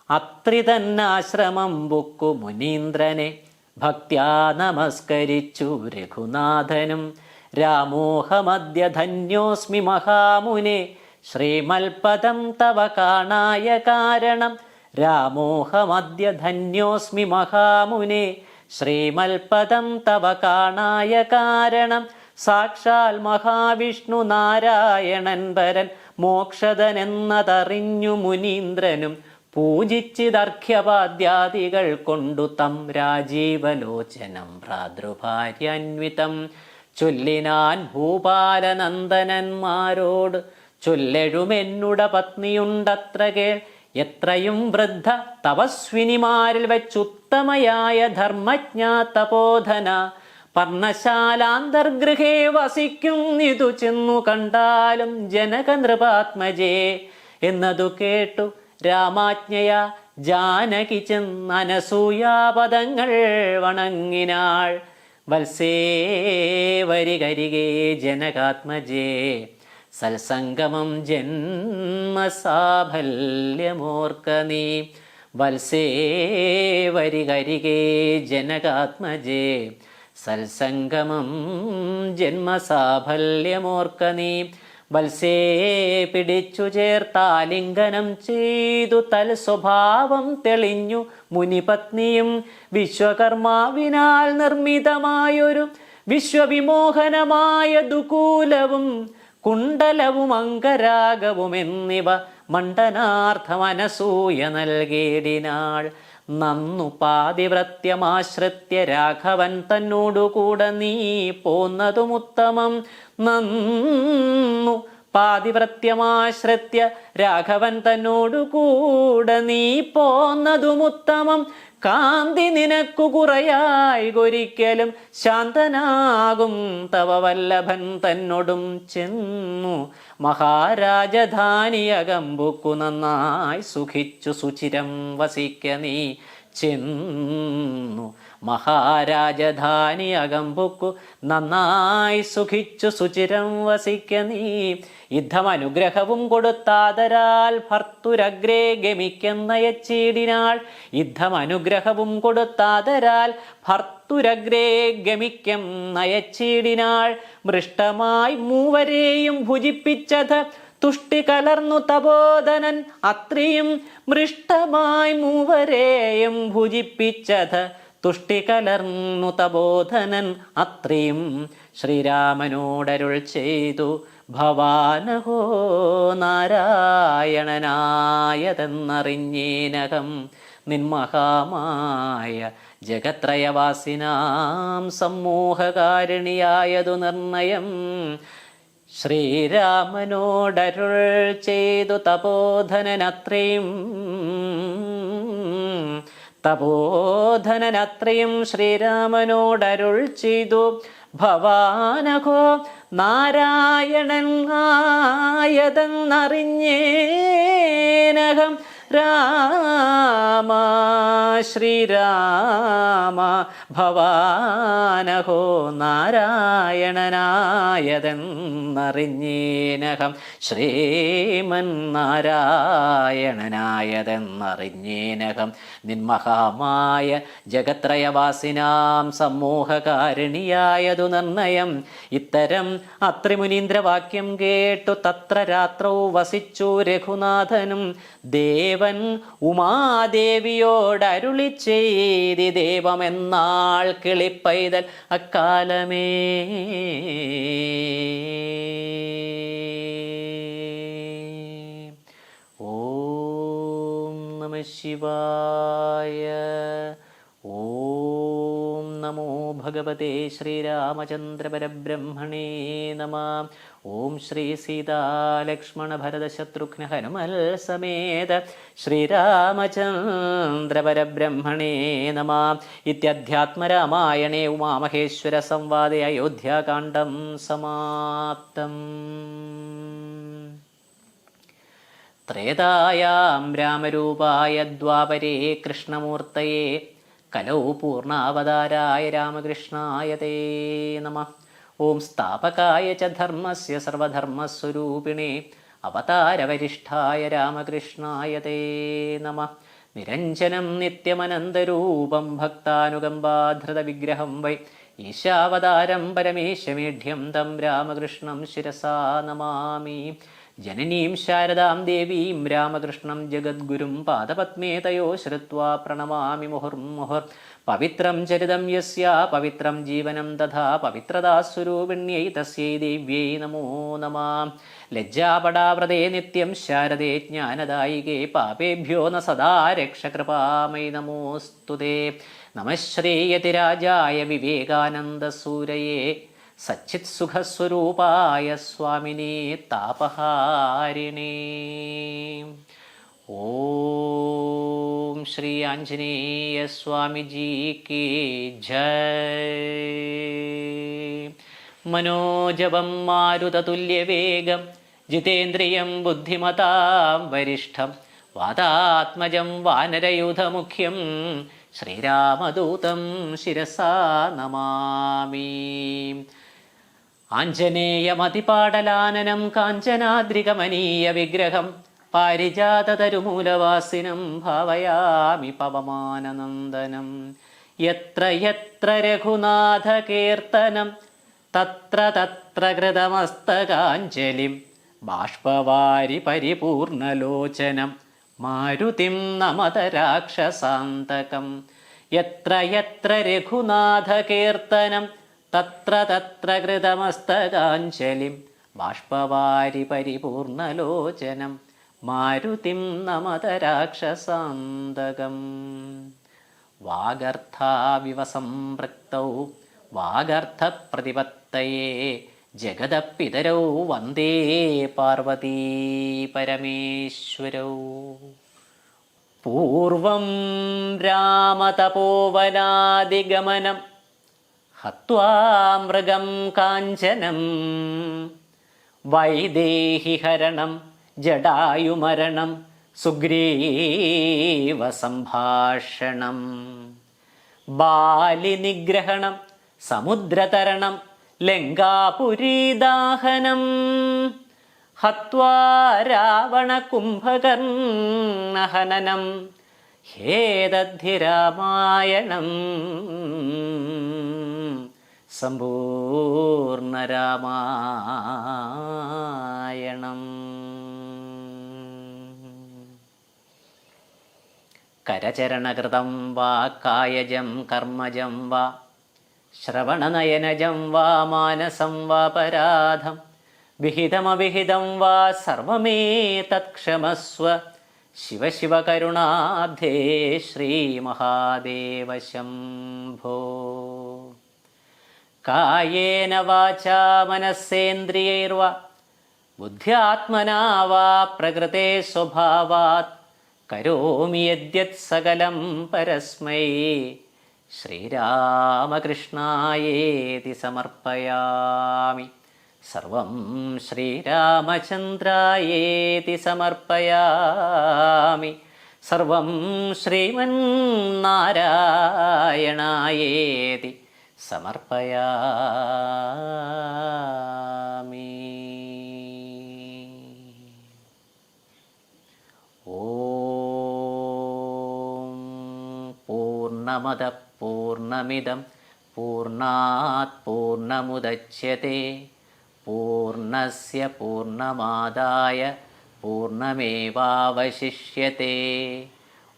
അത്രി തന്നാശ്രമം ബുക്കു മുനീന്ദ്രനെ ഭക്ത്യാ നമസ്കരിച്ചു രഘുനാഥനും. രാമോഹമദ്യ ധന്യോസ്മി മഹാമുനെ ശ്രീമൽപദം തവ കാണായ കാരണം. രാമോഹമദ്യ ധന്യോസ്മി മഹാമുനെ ശ്രീമൽപദം തവ കാണായ കാരണം. സാക്ഷാൽ മഹാവിഷ്ണു നാരായണൻ പരൻ മോക്ഷദൻ എന്നതറിഞ്ഞു മുനീന്ദ്രനും പൂജിച്ചിതർഘ്യപാദ്യാദികൾ കൊണ്ടു തം രാജീവലോചനം ഭ്രാതൃഭാര്യാന്വിതം ചൊല്ലിനാൻ ഭൂപാലനന്ദനന്മാരോട്. ചൊല്ലെഴുമെന്നുട പത്നിയുണ്ടത്ര കേൾ. എത്രയും വൃദ്ധ തപസ്വിനിമാരിൽ വെച്ചുത്തമയായ ധർമ്മജ്ഞാ തപോധന. പർണശാലാന്തർഗൃഹേ വസിക്കുന്നിതു ചെന്നു കണ്ടാലും ജനക നൃപാത്മജേ എന്നതു കേട്ടു രാമാജ്ഞയ ജാനകി ചെന്നനസൂയാപദങ്ങൾ വണങ്ങിനാൾ. വത്സേ വരികരികേ ജനകാത്മജേ സത്സംഗമം ജന്മസാഫല്യമോർക്ക നീ. വത്സേ വരികരികേ ജനകാത്മജേ സത്സംഗമം ജന്മസാഫല്യമോർക്ക നീ. വത്സേ പിടിച്ചു ചേർത്താലിംഗനം ചെയ്തു തൽ സ്വഭാവം തെളിഞ്ഞു മുനിപത്നിയും. വിശ്വകർമാവിനാൽ നിർമ്മിതമായൊരു വിശ്വവിമോഹനമായ ദുകൂലവും കുണ്ടലവും അംഗരാഗവും എന്നിവ മണ്ഡനാർത്ഥമനസൂയ നൽകിയിടിനാൾ. നന്നു പാതിവ്രത്യമാശ്രിത്യ രാഘവൻ തന്നോടുകൂടെ നീ പോന്നതുമുത്തമം. നന്നു പാതിവ്രത്യമാശ്രിത്യ രാഘവൻ തന്നോടുകൂടെ നീ പോന്നതുമുത്തമം. കാന്തി നിനക്കു കുറയായി ഒരിക്കലും ശാന്തനാകും തവ വല്ലഭൻ തന്നോടും ചെന്നു. മഹാരാജധാനിയകമ്പുക്കു നന്നായി സുഖിച്ചു സുചിരം വസിക്ക നീ. ചെന്നു മഹാരാജധാനി അകമ്പുക്കു നന്നായി സുഖിച്ചു സുചിരം വസിക്ക നീ. യുദ്ധമനുഗ്രഹവും കൊടുത്താതരാൽ ഭർത്തുരഗ്രേ ഗമിക്കുന്നയച്ചീടിനാൾ. യുദ്ധമനുഗ്രഹവും കൊടുത്താതരാൽ ഭർത്തുരഗ്രേ ഗമിക്കം നയച്ചീടിനാൾ. മൃഷ്ടമായി മൂവരെയും ഭുജിപ്പിച്ചത് തുഷ്ടി കലർന്നു തപോധനൻ അത്രിയും. മൃഷ്ടമായി മൂവരെയും ഭുജിപ്പിച്ചത് തുഷ്ടി കലർന്നു തപോധനൻ അത്രിയും. ശ്രീരാമനോടരുൾ ചെയ്തു ഭവാനഹോ നാരായണനായതെന്നറിഞ്ഞേനകം. നിന്മഹാമായ ജഗത്രയവാസിനാം സമ്മോഹകാരിണിയായതു നിർണയം. ശ്രീരാമനോടരുൾ ചെയ്തു തപോധനനത്രയും ശ്രീരാമനോടരുൾ ചെയ്തു ഭവാനഹോ നാരായണൻ ആയതെന്നറിഞ്ഞേനകം. രാമ ശ്രീരാമ ഭവാനഹോ നാരായണനായതെന്നറിഞ്ഞേനകം. ശ്രീമൻ നാരായണനായതെന്നറിഞ്ഞേനകം. നിന്മഹാമായ ജഗത്രയവാസിനാം സമ്മോഹകാരിണിയായതു നിർണയം. ഇത്തരം അത്രിമുനീന്ദ്രവാക്യം കേട്ടു തത്ര രാത്രൗ വസിച്ചു രഘുനാഥനും. ദേവ ദേവൻ ഉമാദേവിയോടരുളി ചെയ്തി ദേവമെന്നാൾ കിളിപ്പൈതൽ അക്കാലമേ. ഓം നമഃ ശിവായ. ഓം നമോ ഭഗവതേ ശ്രീരാമചന്ദ്ര പരബ്രഹ്മണേ നമഃ. ഓം ശ്രീ സീതാലക്ഷ്മണ ഭരത ശത്രുഘ്ന ഹനുമൽ സമേത ശ്രീരാമചന്ദ്ര പരബ്രഹ്മണേ നമഃ. ഇത്യധ്യാത്മരാമായണേ ഉമാമഹേശ്വര സംവാദേ അയോധ്യാകാണ്ഡം സമാപ്തം. ത്രേതായാം രാമരൂപായ ദ്വാപരേ കൃഷ്ണമൂർത്തയേ കലൗ പൂർണ്ണാവതാരായ രാമകൃഷ്ണായ തേ നമഃ. ഓം സ്ഥാപകായ ച ധർമ്മസ്യ സർവധർമ്മസ്വരൂപിണേ അവതാരവരിഷ്ഠായ രാമകൃഷ്ണായ തേ നമഃ. നിരഞ്ജനം നിത്യമനന്തരൂപം ഭക്താനുകമ്പാധൃതവിഗ്രഹം വൈ ഈശാവതാരം പരമേശമേഢ്യം തം രാമകൃഷ്ണം ശിരസാ നമാമി. ജനനീം ശാരദാം ദേവീം രാമകൃഷ്ണം ജഗദ്ഗുരും പാദപത്മേ തയോ ശ്രുത്വാ പ്രണമാമി മുഹുർമുഹുർ. പവിത്രം ചരിതം യസ്യാ പവിത്രം ജീവനം തഥാ പവിത്രതാസ്വരൂപിണ്യൈ തസ്യൈ ദേവ്യൈ നമോ നമഃ. ലജ്ജാപടാവ്രതേ നിത്യം ശാരദേ ജ്ഞാനദായികേ പാപേഭ്യോ ന സദാ രക്ഷകൃപാമൈ നമോസ്തുതേ. നമഃ ശ്രീയതിരാജായ വിവേകാനന്ദസൂരയേ സച്ചിത് സുഖസ്വരൂപായ സ്വാമിനേ താപഹാരിണേ. ഓം ശ്രീ ആഞ്ജനേയ സ്വാമിജി കി ജയ്. മനോജവം മാരുതതുല്യവേഗം ജിതേന്ദ്രിയം ബുദ്ധിമതാം വരിഷ്ഠം വാതാത്മജം വാനരയൂഥമുഖ്യം ശ്രീരാമദൂതം ശിരസാ നമാമി. ആഞ്ജനേയമതിപാടലാനനം കാഞ്ചനാദ്രികമനീയ വിഗ്രഹം പാരിജാതതരുമൂലവാസിനം ഭാവയാമി പവമാനനന്ദനം. യത്ര യത്ര രഘുനാഥകീർത്തനം തത്ര തത്ര കൃതമസ്തകാഞ്ജലിം ബാഷ്പവാരി പരിപൂർണലോചനം മാരുതിം നമത രാക്ഷസാന്തകം. യത്ര യത്ര രഘുനാഥകീർത്തനം തത്ര തത്ര കൃതമസ്തകാഞ്ജലിം ബാഷ്പവാരി പരിപൂർണലോചനം മാരുതിം നമത രാക്ഷസാന്തകം. വാഗർത്ഥാവിവ സംപൃക്തൗ വാഗർത്ഥപ്രതിപത്തയേ ജഗദപിതരൗ വന്ദേ പാർവതീ പരമേശ്വരൗ. പൂർവം രാമതപോവനാദിഗമനം ഹത്വാ മൃഗം കാഞ്ചനം വൈദേഹിഹരണം ജടായുമരണം സുഗ്രീവസംഭാഷണം ബാലിനിഗ്രഹണം സമുദ്രതരണം ലങ്കാപുരീദാഹനം ഹത്വാ രാവണകുംഭകർണഹനനം ഹേതദ്ധി രാമായണം സമ്പൂർണ്ണരാമായണം. കരചരണകൃതം വാ കായജം കർമ്മജം വാ ശ്രവണനയനജം വാ മാനസം വാ പരാധം വിഹിതമവിഹിതം വാ സർവമേതത്ക്ഷമസ്വ ശിവ ശിവ കരുണാബ്ധേ ശ്രീമഹാദേവ ശംഭോ. കായേന വാചാ മനസ്സേന്ദ്രിയൈർവാ ബുദ്ധ്യാത്മനാ വാ പ്രകൃതേ സ്വഭാവാത് കരോമി യദ്യത് സകലം പരസ്മൈ ശ്രീരാമകൃഷ്ണായേതി സമർപ്പയാമി. സർവം ശ്രീരാമചന്ദ്രായേതി സമർപ്പയാമി. സർവം ശ്രീമന്നാരായണായേതി സമർപ്പയാമി. ഓം പൂർണ്ണമദഃ പൂർണ്ണമിദം പൂർണ്ണാത് പൂർണ്ണമുദച്യത്തെ പൂർണ്ണസ്യ പൂർണ്ണമാദായ പൂർണ്ണമേവാവശിഷ്യത്തെ.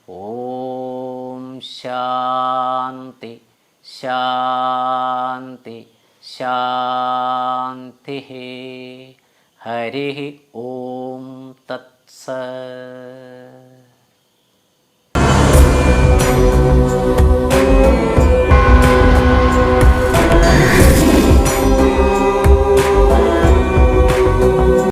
ഓം ശാന്തി ശാന്തി ശാന്തി. ഹരി ഓം തത്സത്.